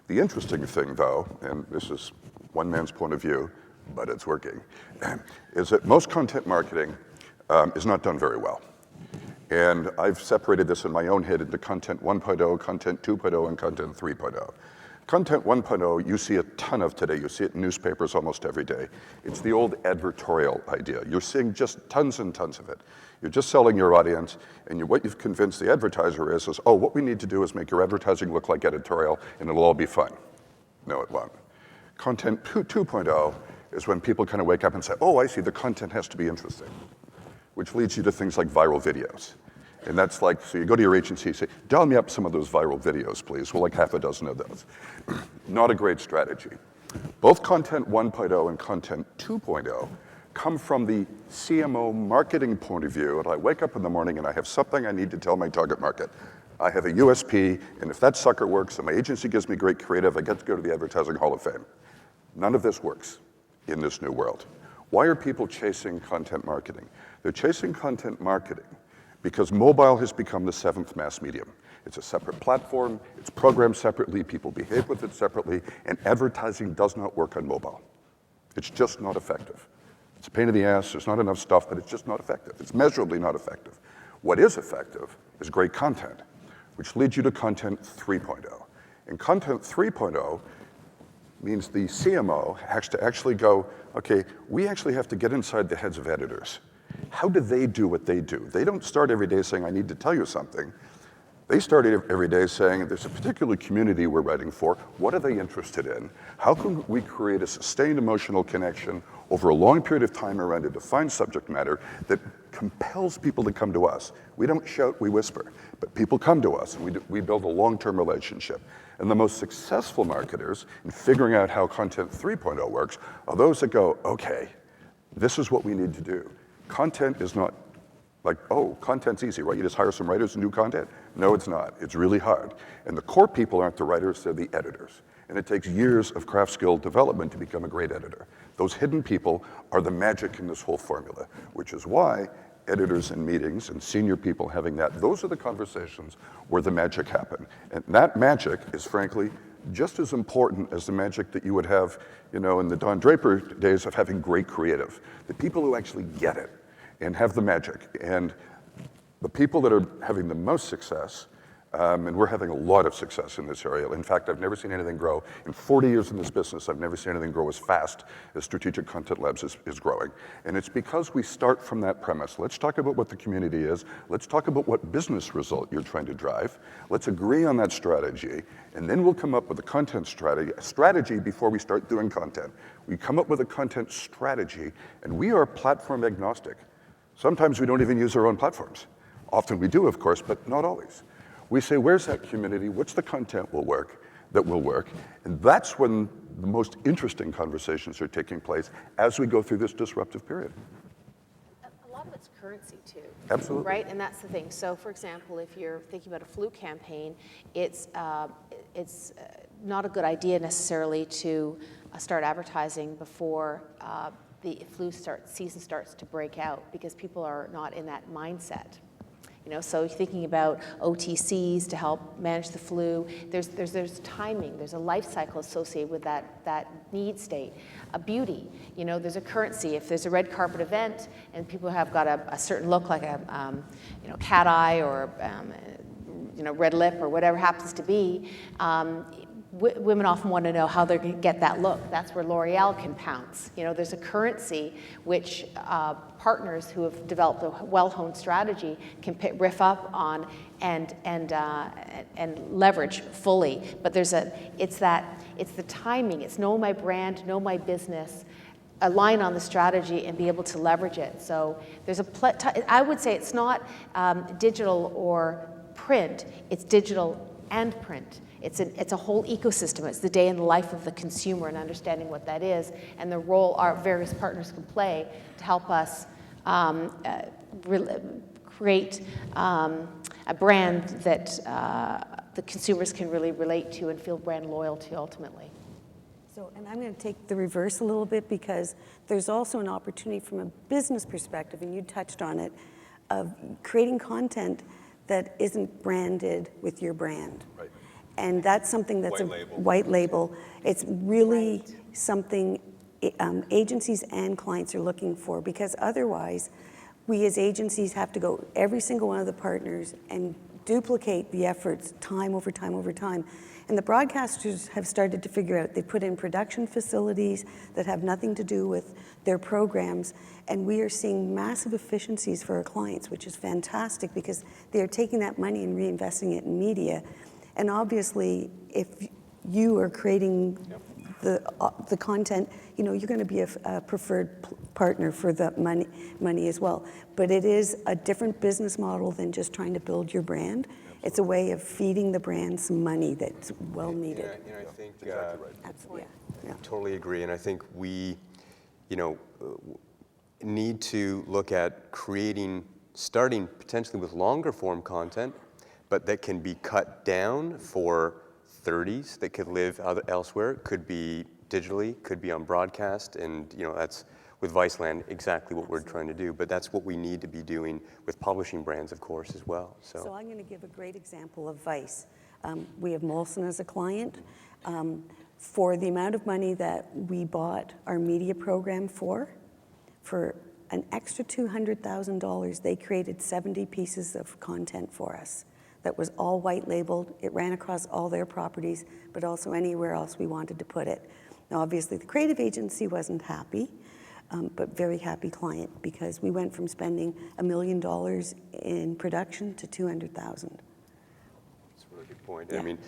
E: The interesting thing, though, and this is one man's point of view, but it's working, is that most content marketing is not done very well. And I've separated this in my own head into content 1.0, content 2.0, and content 3.0. Content 1.0, you see a ton of today. You see it in newspapers almost every day. It's the old advertorial idea. You're seeing just tons and tons of it. You're just selling your audience, and what you've convinced the advertiser is, oh, what we need to do is make your advertising look like editorial, and it'll all be fun. No, it won't. Content 2.0 is when people kind of wake up and say, oh, I see, the content has to be interesting, which leads you to things like viral videos. And that's like, so you go to your agency and say, dial me up some of those viral videos, please. Well, like half a dozen of those. Not a great strategy. Both content 1.0 and content 2.0 come from the CMO marketing point of view. And I wake up in the morning and I have something I need to tell my target market. I have a USP, and if that sucker works and my agency gives me great creative, I get to go to the Advertising Hall of Fame. None of this works in this new world. Why are people chasing content marketing? They're chasing content marketing because mobile has become the seventh mass medium. It's a separate platform, it's programmed separately, people behave with it separately, and advertising does not work on mobile. It's just not effective. It's a pain in the ass, there's not enough stuff, but it's just not effective. It's measurably not effective. What is effective is great content, which leads you to content 3.0. And content 3.0 means the CMO has to actually go, okay, we actually have to get inside the heads of editors. How do they do what they do? They don't start every day saying, I need to tell you something. They start every day saying, there's a particular community we're writing for. What are they interested in? How can we create a sustained emotional connection over a long period of time around a defined subject matter that compels people to come to us? We don't shout, we whisper, but people come to us, and we build a long-term relationship. And the most successful marketers in figuring out how content 3.0 works are those that go, okay, this is what we need to do. Content is not like, oh, content's easy, right? You just hire some writers and do content. No, it's not. It's really hard. And the core people aren't the writers, they're the editors. And it takes years of craft skill development to become a great editor. Those hidden people are the magic in this whole formula, which is why editors in meetings and senior people having that, those are the conversations where the magic happen. And that magic is frankly just as important as the magic that you would have, you know, in the Don Draper days of having great creative. The people who actually get it and have the magic. And the people that are having the most success And we're having a lot of success in this area. In fact, I've never seen anything grow. In 40 years in this business, I've never seen anything grow as fast as Strategic Content Labs is growing. And it's because we start from that premise. Let's talk about what the community is. Let's talk about what business result you're trying to drive. Let's agree on that strategy. And then we'll come up with a content strategy before we start doing content. We come up with a content strategy, and we are platform agnostic. Sometimes we don't even use our own platforms. Often we do, of course, but not always. We say, where's that community? What's the content that will work? And that's when the most interesting conversations are taking place as we go through this disruptive period.
D: A lot of it's currency too.
E: Absolutely.
D: Right, and that's the thing. So, for example, if you're thinking about a flu campaign, it's not a good idea necessarily to start advertising before the flu season starts to break out, because people are not in that mindset. So thinking about OTCs to help manage the flu, there's timing, there's a life cycle associated with that need state. Beauty, there's a currency. If there's a red carpet event and people have got a certain look, like a cat eye or red lip or whatever happens to be, women often want to know how they're going to get that look. That's where L'Oreal can pounce. There's a currency which partners who have developed a well-honed strategy can riff up on and leverage fully. But it's the timing. It's know my brand, know my business, align on the strategy, and be able to leverage it. So there's I would say it's not digital or print. It's digital and print. It's a whole ecosystem. It's the day in the life of the consumer and understanding what that is and the role our various partners can play to help us create a brand that the consumers can really relate to and feel brand loyal to ultimately.
C: So, and I'm going to take the reverse a little bit, because there's also an opportunity from a business perspective, and you touched on it, of creating content that isn't branded with your brand.
B: Right.
C: And that's something that's white label. It's really something agencies and clients are looking for, because otherwise we as agencies have to go every single one of the partners and duplicate the efforts time over time over time. And the broadcasters have started to figure out, they put in production facilities that have nothing to do with their programs, and we are seeing massive efficiencies for our clients, which is fantastic, because they're taking that money and reinvesting it in media. And obviously, if you are creating the content, you're going to be a preferred partner for the money as well. But it is a different business model than just trying to build your brand. It's a way of feeding the brand some money that's well needed.
B: And I think
E: Exactly right.
C: Absolutely. Yeah.
B: totally agree, and I think we, need to look at starting potentially with longer form content, but that can be cut down for 30s that could live elsewhere. Could be digitally, could be on broadcast, and that's with Viceland exactly what we're trying to do. But that's what we need to be doing with publishing brands, of course, as well.
C: So I'm going to give a great example of Vice. We have Molson as a client. For the amount of money that we bought our media program for an extra $200,000, they created 70 pieces of content for us. That was all white labeled. It ran across all their properties, but also anywhere else we wanted to put it. Now, obviously, the creative agency wasn't happy, but very happy client, because we went from spending $1 million in production to $200,000.
B: That's a really good point.
C: Yeah.
B: I mean,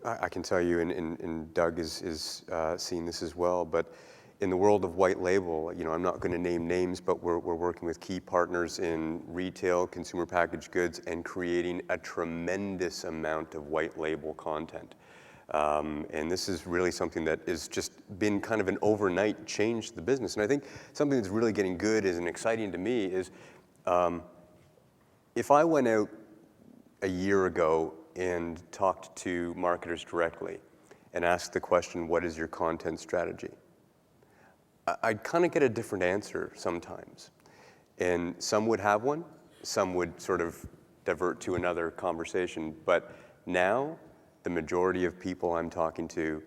B: I can tell you, and Doug is seeing this as well, but in the world of white label, I'm not going to name names, but we're working with key partners in retail, consumer packaged goods, and creating a tremendous amount of white label content. And this is really something that has just been kind of an overnight change to the business. And I think something that's really getting good and exciting to me is if I went out a year ago and talked to marketers directly and asked the question, what is your content strategy? I'd kind of get a different answer sometimes. And some would have one, some would sort of divert to another conversation. But now, the majority of people I'm talking to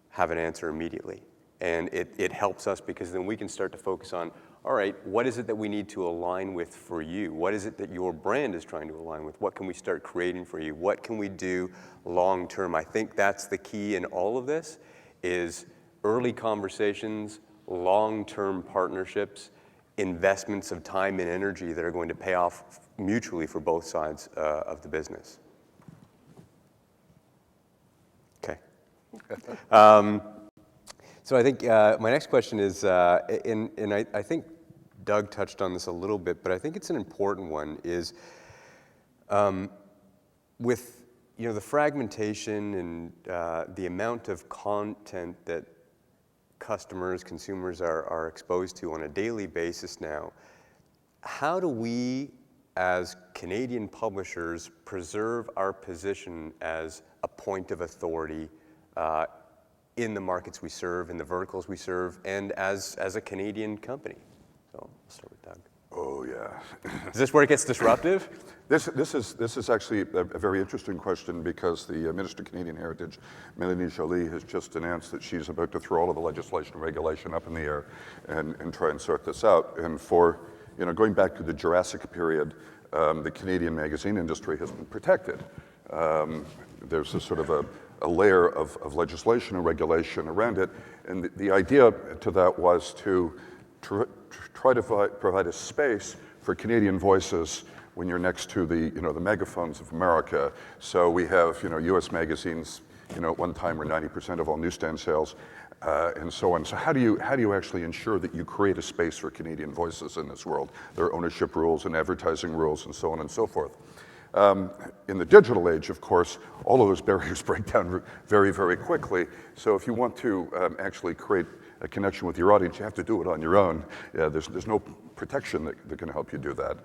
B: have an answer immediately. And it helps us, because then we can start to focus on all right, what is it that we need to align with for you? What is it that your brand is trying to align with? What can we start creating for you? What can we do long term? I think that's the key in all of this, is early conversations, long-term partnerships, investments of time and energy that are going to pay off mutually for both sides of the business. Okay. So I think my next question is, and I think Doug touched on this a little bit, but I think it's an important one, is with the fragmentation and the amount of content that customers, consumers are exposed to on a daily basis now, how do we as Canadian publishers preserve our position as a point of authority in the markets we serve, in the verticals we serve, and as a Canadian company? So I'll start with Doug.
E: Oh, yeah.
B: Is this where it gets disruptive?
E: This is actually a very interesting question, because the Minister of Canadian Heritage, Mélanie Joly, has just announced that she's about to throw all of the legislation and regulation up in the air and try and sort this out. And for, going back to the Jurassic period, the Canadian magazine industry has been protected. There's a sort of a layer of legislation and regulation around it. And the idea to that was to try to provide a space for Canadian voices when you're next to the megaphones of America. So we have U.S. magazines at one time were 90% of all newsstand sales, and so on. So how do you actually ensure that you create a space for Canadian voices in this world? There are ownership rules and advertising rules and so on and so forth. In the digital age, of course, all of those barriers break down very, very quickly. So if you want to actually create a connection with your audience, you have to do it on your own. There's no protection that can help you do that.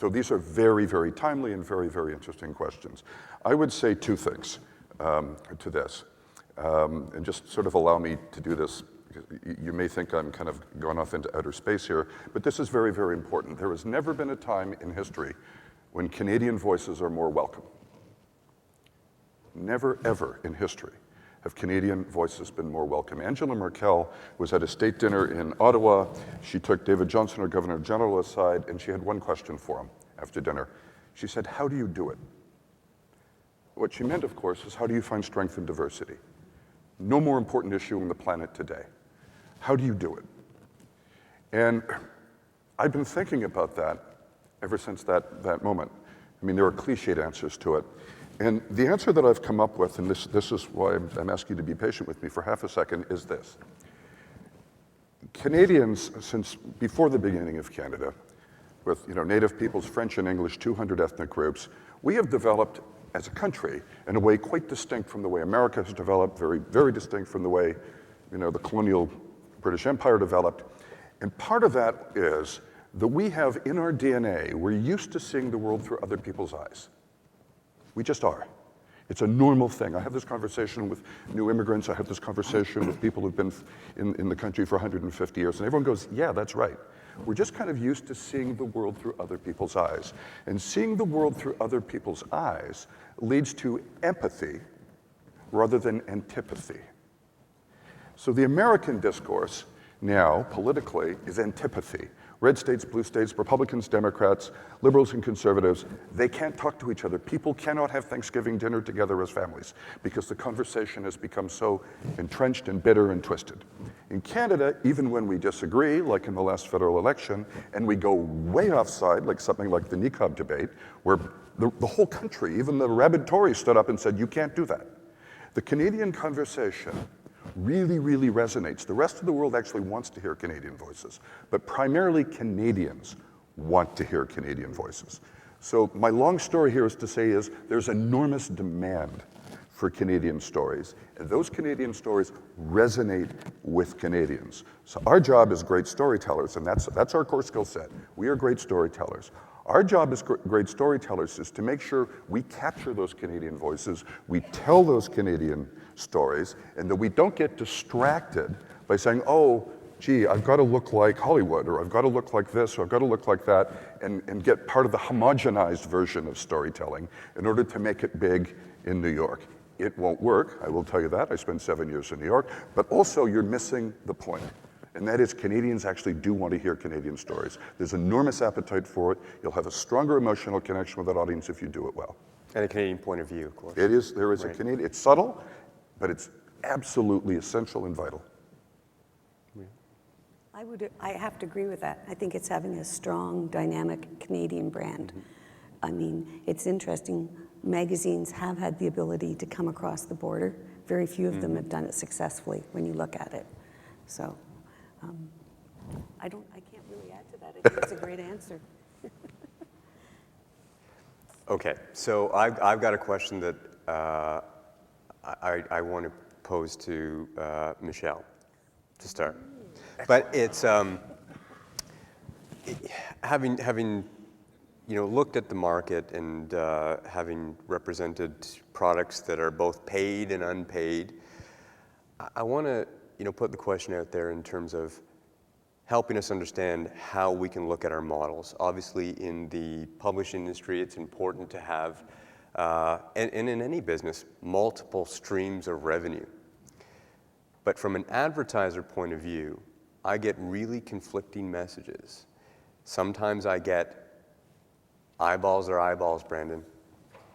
E: So these are very, very timely and very, very interesting questions. I would say two things to this, and just sort of allow me to do this. You may think I'm kind of going off into outer space here, but this is very, very important. There has never been a time in history when Canadian voices are more welcome. Never, ever in history have Canadian voices been more welcome. Angela Merkel was at a state dinner in Ottawa. She took David Johnston, her Governor General, aside, and she had one question for him after dinner. She said, "How do you do it?" What she meant, of course, is how do you find strength and diversity? No more important issue on the planet today. How do you do it? And I've been thinking about that ever since that moment. I mean, there are cliched answers to it. And the answer that I've come up with, and this is why I'm asking you to be patient with me for half a second, is this. Canadians, since before the beginning of Canada, with Native peoples, French and English, 200 ethnic groups, we have developed as a country in a way quite distinct from the way America has developed, very, very distinct from the way the colonial British Empire developed. And part of that is that we have in our DNA, we're used to seeing the world through other people's eyes. We just are. It's a normal thing. I have this conversation with new immigrants. I have this conversation with people who've been in the country for 150 years. And everyone goes, yeah, that's right. We're just kind of used to seeing the world through other people's eyes. And seeing the world through other people's eyes leads to empathy rather than antipathy. So the American discourse now, politically, is antipathy. Red states, blue states, Republicans, Democrats, liberals and conservatives, they can't talk to each other. People cannot have Thanksgiving dinner together as families because the conversation has become so entrenched and bitter and twisted. In Canada, even when we disagree, like in the last federal election, and we go way offside, like something like the niqab debate, where the whole country, even the rabid Tories, stood up and said, you can't do that. The Canadian conversation really, really resonates. The rest of the world actually wants to hear Canadian voices, but primarily Canadians want to hear Canadian voices. So my long story here is to say is there's enormous demand for Canadian stories, and those Canadian stories resonate with Canadians. So our job as great storytellers, and that's our core skill set. We are great storytellers. Our job as great storytellers is to make sure we capture those Canadian voices, we tell those Canadian stories, and that we don't get distracted by saying, oh, gee, I've got to look like Hollywood, or I've got to look like this, or I've got to look like that, and get part of the homogenized version of storytelling in order to make it big in New York. It won't work, I will tell you that. I spent 7 years in New York, but also you're missing the point. And that is Canadians actually do want to hear Canadian stories. There's enormous appetite for it. You'll have a stronger emotional connection with that audience if you do it well.
B: And a Canadian point of view, of course.
E: There is a
B: Right.
E: Canadian, it's subtle, but it's absolutely essential and vital.
C: I have to agree with that. I think it's having a strong, dynamic Canadian brand. I mean, it's interesting. Magazines have had the ability to come across the border. Very few of them have done it successfully when you look at it. So, I can't really add to that. I think it's a great answer.
B: Okay, so I've got a question that I want to pose to Michele to start. But it's having looked at the market and having represented products that are both paid and unpaid, I want to put the question out there in terms of helping us understand how we can look at our models. Obviously, in the publishing industry, it's important to have, and in any business, multiple streams of revenue. But from an advertiser point of view, I get really conflicting messages. Sometimes I get eyeballs are eyeballs, Brandon,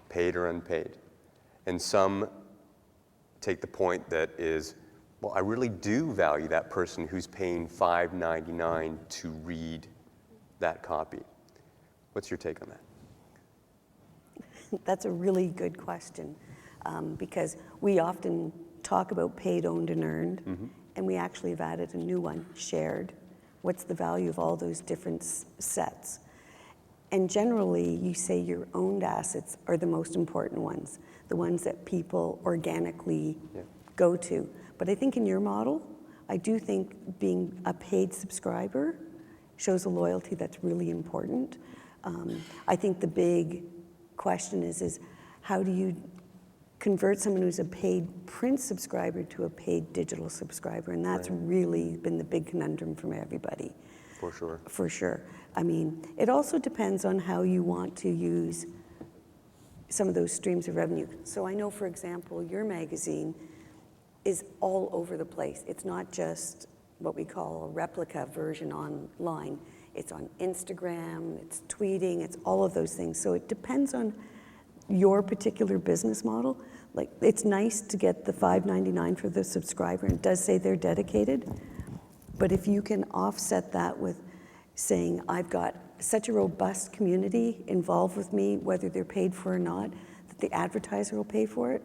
B: paid or unpaid. And some take the point that is, well, I really do value that person who's paying $5.99 to read that copy. What's your take on that?
C: That's a really good question, because we often talk about paid, owned, and earned, and we actually have added a new one, shared. What's the value of all those different sets? And generally, you say your owned assets are the most important ones, the ones that people organically go to. But I think in your model, I do think being a paid subscriber shows a loyalty that's really important. I think the big question is how do you convert someone who's a paid print subscriber to a paid digital subscriber? And that's really been the big conundrum from everybody.
B: For sure.
C: For sure. I mean, it also depends on how you want to use some of those streams of revenue. So I know, for example, your magazine is all over the place. It's not just what we call a replica version online. It's on Instagram, it's tweeting, it's all of those things. So it depends on your particular business model. Like, it's nice to get the $5.99 for the subscriber, and it does say they're dedicated. But if you can offset that with saying, I've got such a robust community involved with me, whether they're paid for or not, that the advertiser will pay for it.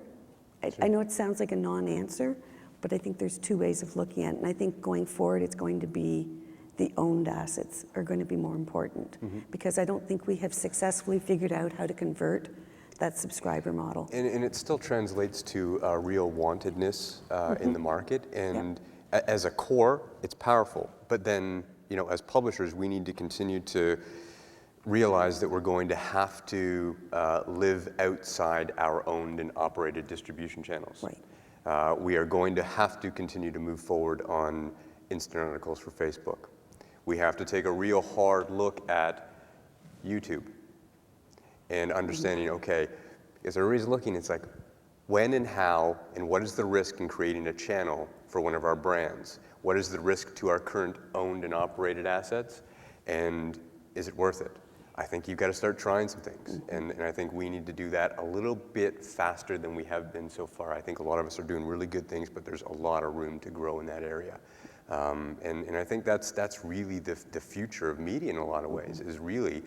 C: I know it sounds like a non-answer, but I think there's two ways of looking at it. And I think going forward, it's going to be the owned assets are going to be more important, because I don't think we have successfully figured out how to convert that subscriber model.
B: And it still translates to real wantedness in the market. And as a core, it's powerful. But then, as publishers, we need to continue to realize that we're going to have to live outside our owned and operated distribution channels.
C: Right.
B: We are going to have to continue to move forward on instant articles for Facebook. We have to take a real hard look at YouTube and understanding, okay, is everybody's looking, it's like, when and how and what is the risk in creating a channel for one of our brands? What is the risk to our current owned and operated assets? And is it worth it? I think you've got to start trying some things. And I think we need to do that a little bit faster than we have been so far. I think a lot of us are doing really good things, but there's a lot of room to grow in that area. And I think that's really the future of media in a lot of ways, is really,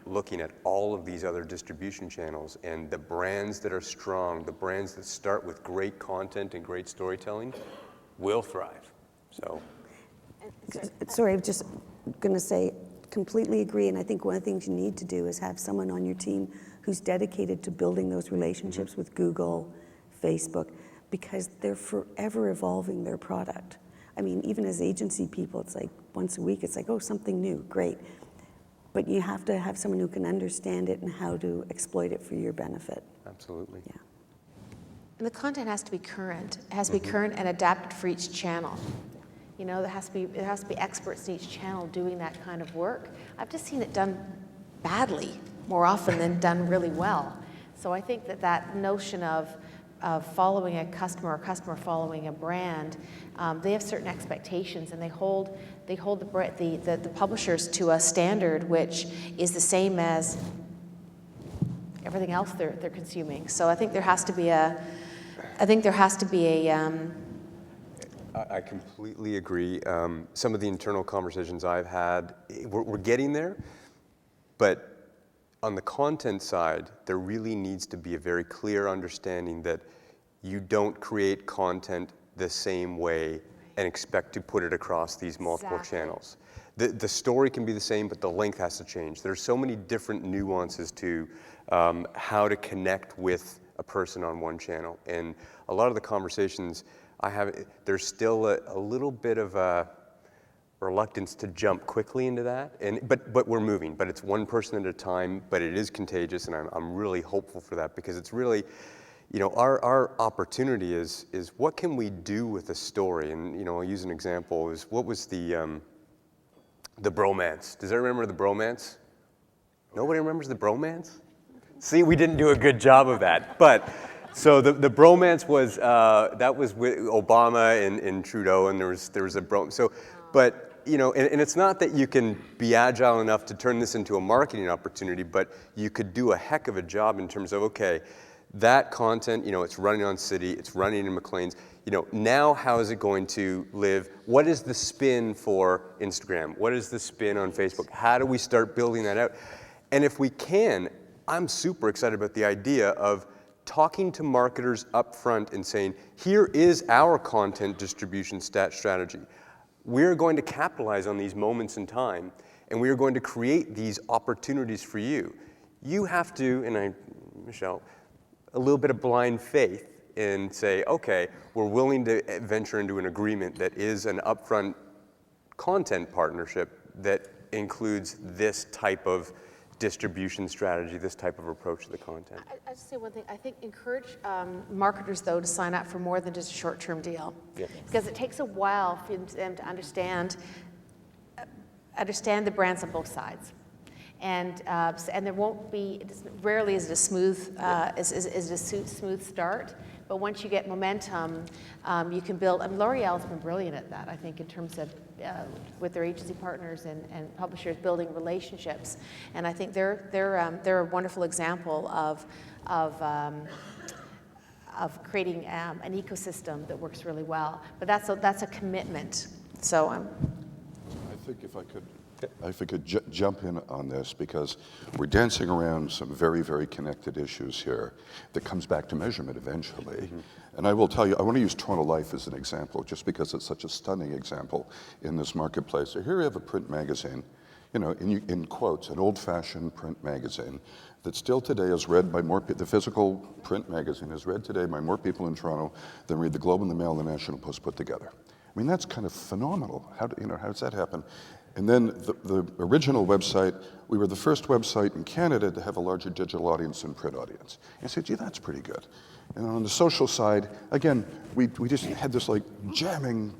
B: looking at all of these other distribution channels, and the brands that are strong, the brands that start with great content and great storytelling will thrive. So.
C: Sorry, I'm just going to say, completely agree. And I think one of the things you need to do is have someone on your team who's dedicated to building those relationships with Google, Facebook, because they're forever evolving their product. I mean, even as agency people, it's like once a week, it's like, oh, something new, great. But you have to have someone who can understand it and how to exploit it for your benefit.
B: Absolutely.
C: Yeah.
D: And the content has to be current. It has to be current and adapted for each channel. There has to be experts in each channel doing that kind of work. I've just seen it done badly more often than done really well. So I think that notion of following a customer or customer following a brand, they have certain expectations, and they hold the publishers to a standard which is the same as everything else they're consuming. So I think there has to be
B: I completely agree. Some of the internal conversations I've had, we're getting there, but on the content side, there really needs to be a very clear understanding that you don't create content the same way and expect to put it across these multiple channels. The story can be the same, but the length has to change. There's so many different nuances to how to connect with a person on one channel. And a lot of the conversations I have, there's still a little bit of a reluctance to jump quickly into that, but we're moving. But it's one person at a time. But it is contagious, and I'm really hopeful for that, because it's really, our opportunity is what can we do with a story? And I'll use an example. Is what was the bromance? Does everyone remember the bromance? Nobody remembers the bromance? See, we didn't do a good job of that, but. So the bromance was that was with Obama and Trudeau, and there was a bromance. So, but and it's not that you can be agile enough to turn this into a marketing opportunity, but you could do a heck of a job in terms of, okay, that content, it's running on City, it's running in Maclean's. Now how is it going to live? What is the spin for Instagram? What is the spin on Facebook? How do we start building that out? And if we can, I'm super excited about the idea of talking to marketers up front and saying, here is our content distribution strategy. We're going to capitalize on these moments in time, and we are going to create these opportunities for you. You have to, Michele, a little bit of blind faith and say, okay, we're willing to venture into an agreement that is an upfront content partnership that includes this type of distribution strategy, this type of approach to the content.
D: I just say one thing. I think encourage marketers, though, to sign up for more than just a short-term deal, because it takes a while for them to understand the brands on both sides, and there won't be. Rarely is it a smooth smooth start. But once you get momentum, you can build. L'Oreal's been brilliant at that, I think, in terms of with their agency partners and publishers building relationships. And I think they're a wonderful example of creating an ecosystem that works really well. But that's a commitment. So
E: I think if I could jump in on this, because we're dancing around some very, very connected issues here that comes back to measurement eventually. Mm-hmm. And I will tell you, I want to use Toronto Life as an example, just because it's such a stunning example in this marketplace. So here we have a print magazine, in quotes, an old-fashioned print magazine that still today is read by more people. The physical print magazine is read today by more people in Toronto than read the Globe and the Mail and the National Post put together. I mean, that's kind of phenomenal. How does that happen? And then the original website, we were the first website in Canada to have a larger digital audience than print audience. And I said, gee, that's pretty good. And on the social side, again, we just had this like jamming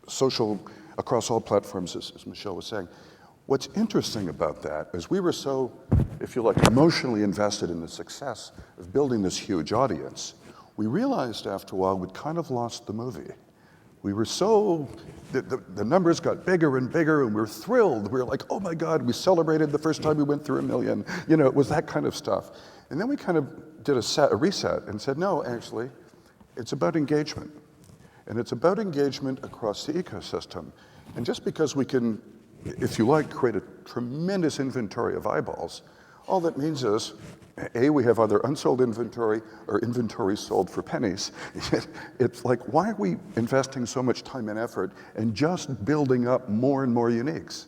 E: social across all platforms, as Michele was saying. What's interesting about that is we were so, if you like, emotionally invested in the success of building this huge audience, we realized after a while we'd kind of lost the movie. We were so, the numbers got bigger and bigger, and we were thrilled. We were like, oh my God, we celebrated the first time we went through 1 million. It was that kind of stuff. And then we kind of did a reset and said, no, actually, it's about engagement. And it's about engagement across the ecosystem. And just because we can, if you like, create a tremendous inventory of eyeballs, all that means is, A, we have either unsold inventory or inventory sold for pennies. It's like, why are we investing so much time and effort and just building up more and more uniques?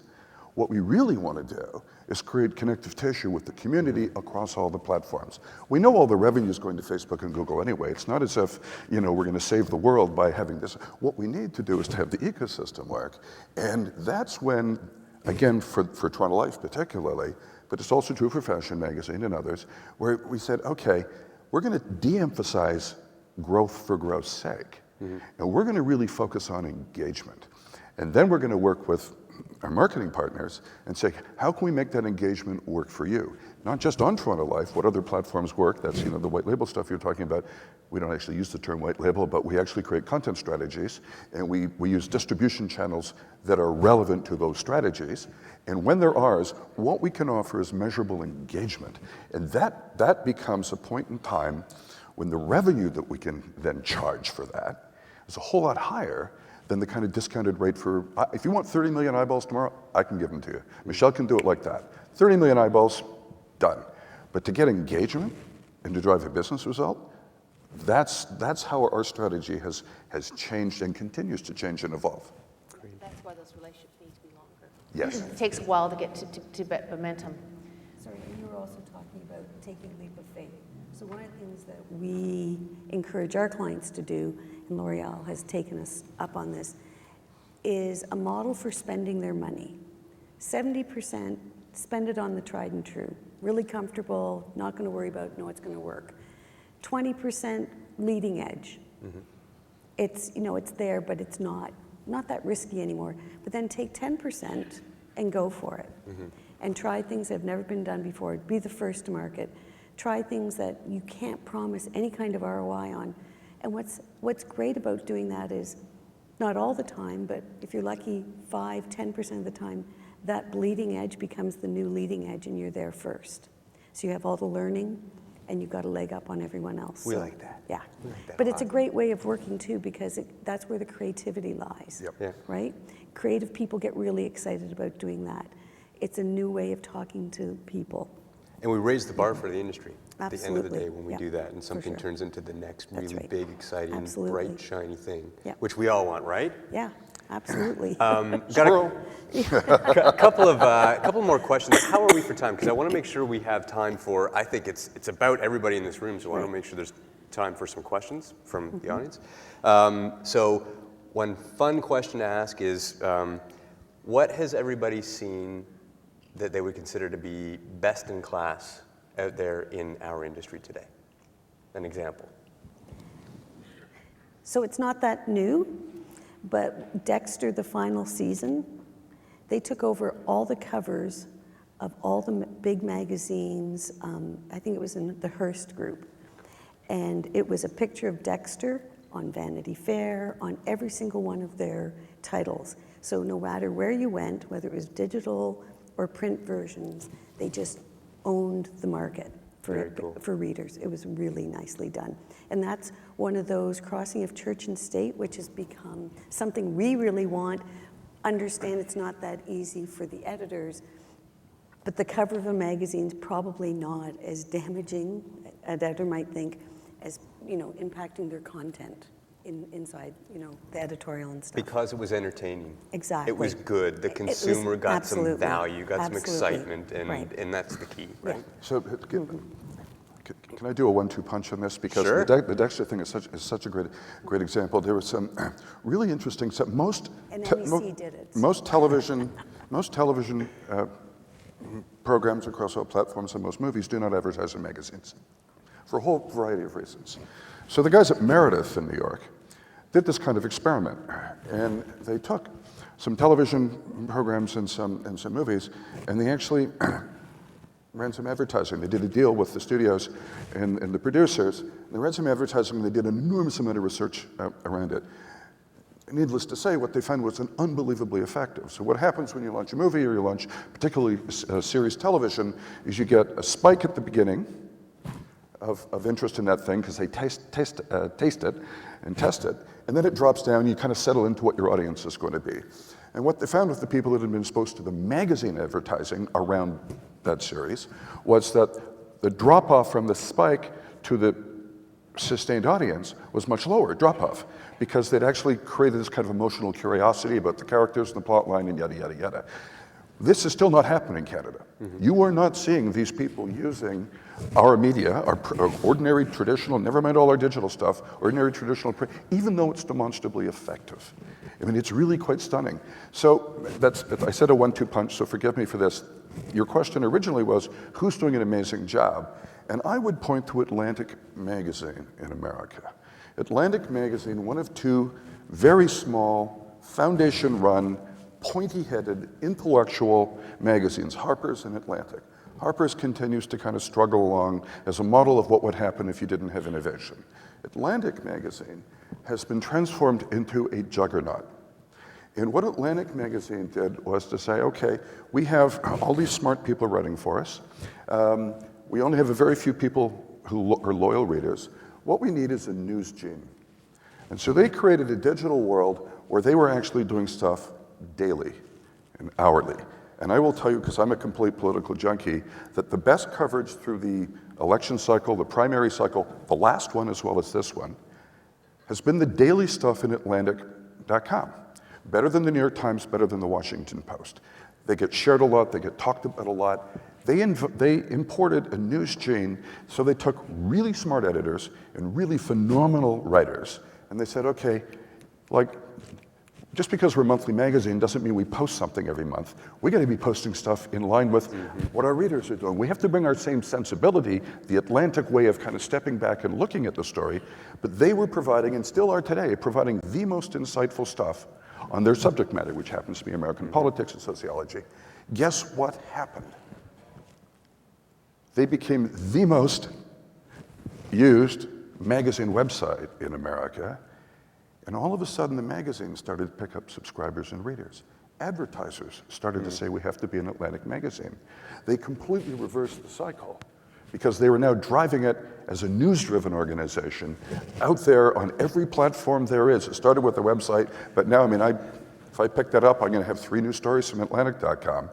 E: What we really want to do is create connective tissue with the community across all the platforms. We know all the revenue is going to Facebook and Google anyway. It's not as if, we're going to save the world by having this. What we need to do is to have the ecosystem work. And that's when, again, for Toronto Life particularly, but it's also true for Fashion Magazine and others, where we said, okay, we're going to de-emphasize growth for growth's sake. Mm-hmm. And we're going to really focus on engagement. And then we're going to work with our marketing partners and say, how can we make that engagement work for you? Not just on Toronto Life, what other platforms work, that's the white label stuff you're talking about. We don't actually use the term white label, but we actually create content strategies, and we use distribution channels that are relevant to those strategies. And when they're ours, what we can offer is measurable engagement. And that becomes a point in time when the revenue that we can then charge for that is a whole lot higher than the kind of discounted rate for, if you want 30 million eyeballs tomorrow, I can give them to you. Michelle can do it like that. 30 million eyeballs, done. But to get engagement and to drive a business result, that's how our strategy has changed and continues to change and evolve.
D: That's why those relationships need to be longer.
E: Yes.
D: It takes a while to get to momentum.
C: Sorry, and you were also talking about taking a leap of faith. So one of the things that we encourage our clients to do, and L'Oreal has taken us up on this, is a model for spending their money. 70% spend it on the tried and true. Really comfortable, not going to worry about, no, it's going to work. 20% leading edge. Mm-hmm. It's, it's there, but it's not that risky anymore. But then take 10% and go for it. Mm-hmm. And try things that have never been done before. Be the first to market. Try things that you can't promise any kind of ROI on. And what's great about doing that is, not all the time, but if you're lucky, 5-10% of the time, that bleeding edge becomes the new leading edge and you're there first. So you have all the learning and you've got a leg up on everyone else.
B: We
C: So,
B: like that.
C: Yeah.
B: We like that
C: But
B: a
C: it's a
B: lot.
C: great way of working too, because that's where the creativity lies.
E: Yep.
B: Yeah.
C: Right? Creative people get really excited about doing that. It's a new way of talking to people.
B: And we raise the bar for the industry at the end of the
C: Absolutely.
B: day when we
C: Yeah,
B: do that, and
C: for
B: something
C: sure.
B: turns into the next
C: That's
B: really
C: right.
B: big, exciting,
C: Absolutely.
B: bright, shiny thing,
C: Yeah.
B: which we all want, right?
C: Yeah, absolutely.
B: Got a couple more questions. How are we for time? Because I want to make sure we have time for, I think it's about everybody in this room, so I want to make sure there's time for some questions from the audience. So one fun question to ask is, what has everybody seen that they would consider to be best in class out there in our industry today? An example.
C: So it's not that new, but Dexter, the final season, they took over all the covers of all the big magazines. I think it was in the Hearst group. And it was a picture of Dexter on Vanity Fair, on every single one of their titles. So no matter where you went, whether it was digital or print versions, they just owned the market
B: Very cool.
C: for readers. It was really nicely done. And that's one of those crossing of church and state, which has become something we really want. Understand it's not that easy for the editors, but the cover of a magazine's probably not as damaging, an editor might think, as impacting their content inside, the editorial and stuff.
B: Because it was entertaining.
C: Exactly.
B: It was good. The consumer got some
C: absolutely.
B: value, got some
C: Absolutely.
B: excitement, and,
C: Right.
B: and that's the key, right?
C: Yeah.
E: So can I do a 1-2 punch on this? Because
B: Sure.
E: the Dexter thing is such a great example. There was some really interesting stuff.
C: And NBC did it.
E: Most television programs across all platforms and most movies do not advertise in magazines for a whole variety of reasons. So the guys at Meredith in New York did this kind of experiment, and they took some television programs and some movies, and they actually ran some advertising. They did a deal with the studios and the producers. They ran some advertising, and they did an enormous amount of research around it. Needless to say, what they found was unbelievably effective. So what happens when you launch a movie or you launch particularly series television is you get a spike at the beginning of interest in that thing because they taste it and test it, and then it drops down and you kind of settle into what your audience is going to be. And what they found with the people that had been exposed to the magazine advertising around that series was that the drop-off from the spike to the sustained audience was much lower drop-off because they'd actually created this kind of emotional curiosity about the characters and the plot line and yada, yada, yada. This is still not happening in Canada. Mm-hmm. You are not seeing these people using our media, our ordinary, traditional, never mind all our digital stuff, ordinary, traditional print, even though it's demonstrably effective. I mean, it's really quite stunning. So I said a 1-2 punch, so forgive me for this. Your question originally was, who's doing an amazing job? And I would point to Atlantic Magazine in America. Atlantic Magazine, one of two very small, foundation-run pointy-headed, intellectual magazines, Harper's and Atlantic. Harper's continues to kind of struggle along as a model of what would happen if you didn't have innovation. Atlantic magazine has been transformed into a juggernaut. And what Atlantic magazine did was to say, okay, we have all these smart people writing for us. We only have a very few people who are loyal readers. What we need is a news gene. And so they created a digital world where they were actually doing stuff daily and hourly. And I will tell you, because I'm a complete political junkie, that the best coverage through the election cycle, the primary cycle, the last one as well as this one, has been the daily stuff in Atlantic.com. Better than the New York Times, better than the Washington Post. They get shared a lot, they get talked about a lot. They imported a news gene, so they took really smart editors and really phenomenal writers, and they said, okay, like, just because we're a monthly magazine doesn't mean we post something every month. We got to be posting stuff in line with what our readers are doing. We have to bring our same sensibility, the Atlantic way of kind of stepping back and looking at the story, but they were providing, and still are today, providing the most insightful stuff on their subject matter, which happens to be American politics and sociology. Guess what happened? They became the most used magazine website in America. And all of a sudden, the magazine started to pick up subscribers and readers. Advertisers started to say, we have to be an Atlantic magazine. They completely reversed the cycle because they were now driving it as a news-driven organization out there on every platform there is. It started with the website, but now, I mean, if I pick that up, I'm going to have 3 news stories from Atlantic.com.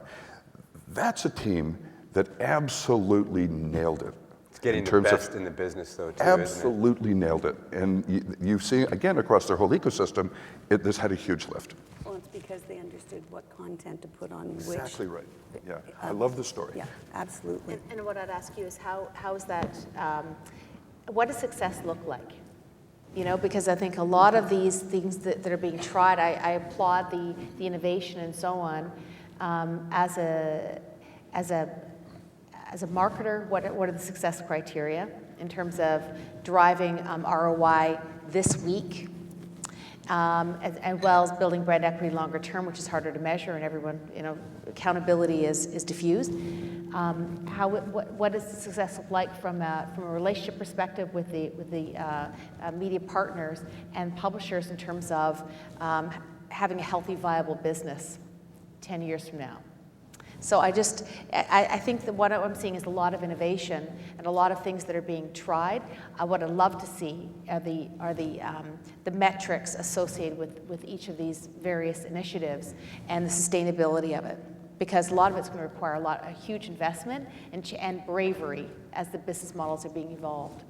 E: That's a team that absolutely nailed it.
B: Getting the best in the business, though, too,
E: absolutely isn't it? Nailed it. And you see, again, across their whole ecosystem, this had a huge lift.
C: Well, it's because they understood what content to put on which.
E: Exactly right. Yeah, I love the story.
C: Yeah, absolutely.
D: And what I'd ask you is how is that, what does success look like? You know, because I think a lot of these things that are being tried, I applaud the innovation and so on. As a marketer, what are the success criteria in terms of driving ROI this week, as well as building brand equity longer term, which is harder to measure, and everyone, you know, accountability is diffused. What does success look like from a relationship perspective with the media partners and publishers in terms of having a healthy, viable business 10 years from now? So I think that what I'm seeing is a lot of innovation and a lot of things that are being tried. What I'd love to see are the metrics associated with each of these various initiatives and the sustainability of it, because a lot of it's going to require a huge investment and bravery as the business models are being evolved.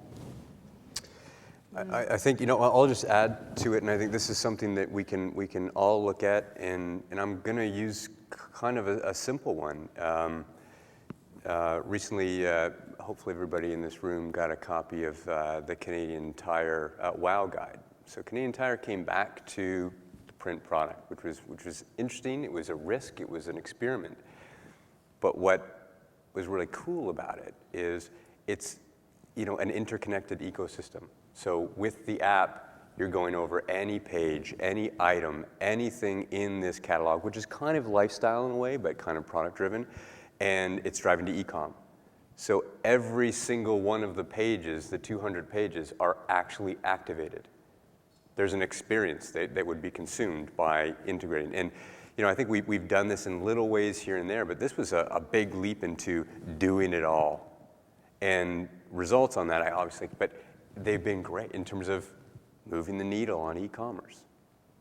B: I think, you know, I'll just add to it, and I think this is something that we can all look at, and I'm going to use kind of a simple one. Recently, hopefully everybody in this room got a copy of the Canadian Tire WOW Guide. So Canadian Tire came back to the print product, which was interesting. It was a risk. It was an experiment. But what was really cool about it is it's, you know, an interconnected ecosystem. So with the app, you're going over any page, any item, anything in this catalog, which is kind of lifestyle in a way, but kind of product driven, and it's driving to e-com. So every single one of the pages, the 200 pages, are actually activated. There's an experience that would be consumed by integrating. And you know, I think we've done this in little ways here and there, but this was a big leap into doing it all. And results on that, I obviously, but they've been great in terms of moving the needle on e-commerce,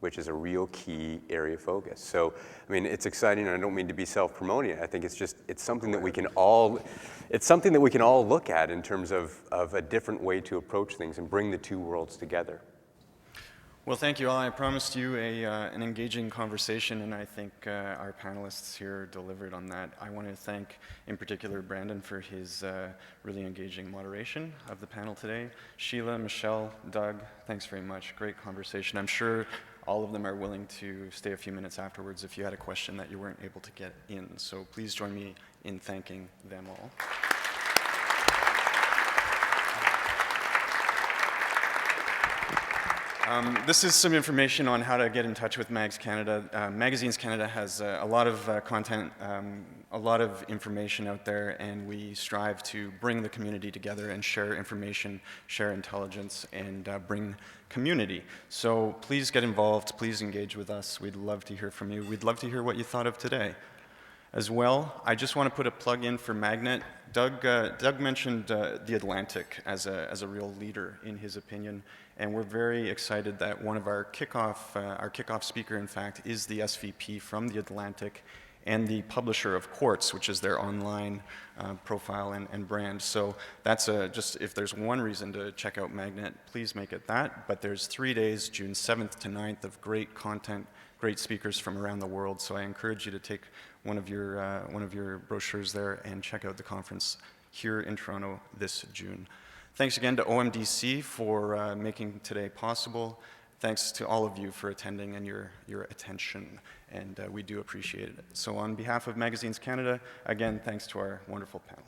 B: which is a real key area of focus. So, I mean, it's exciting, and I don't mean to be self-promoting. I think it's something that we can all look at in terms of a different way to approach things and bring the two worlds together.
A: Well, thank you all. I promised you an engaging conversation, and I think our panelists here delivered on that. I want to thank, in particular, Brandon for his really engaging moderation of the panel today. Shelagh, Michele, Doug, thanks very much. Great conversation. I'm sure all of them are willing to stay a few minutes afterwards if you had a question that you weren't able to get in. So please join me in thanking them all. This is some information on how to get in touch with Mags Canada. Magazines Canada has a lot of content, a lot of information out there, and we strive to bring the community together and share information, share intelligence, and bring community. So please get involved, please engage with us. We'd love to hear from you. We'd love to hear what you thought of today. As well, I just want to put a plug in for Magnet. Doug mentioned the Atlantic as a real leader in his opinion, and we're very excited that one of our kickoff speaker, in fact, is the SVP from the Atlantic and the publisher of Quartz, which is their online profile and brand. So that's just, if there's one reason to check out Magnet, please make it that. But there's 3 days, June 7th to 9th, of great content, great speakers from around the world. So I encourage you to take one of your brochures there and check out the conference here in Toronto this June. Thanks again to OMDC for making today possible. Thanks to all of you for attending and your attention, and we do appreciate it. So on behalf of Magazines Canada, again, thanks to our wonderful panel.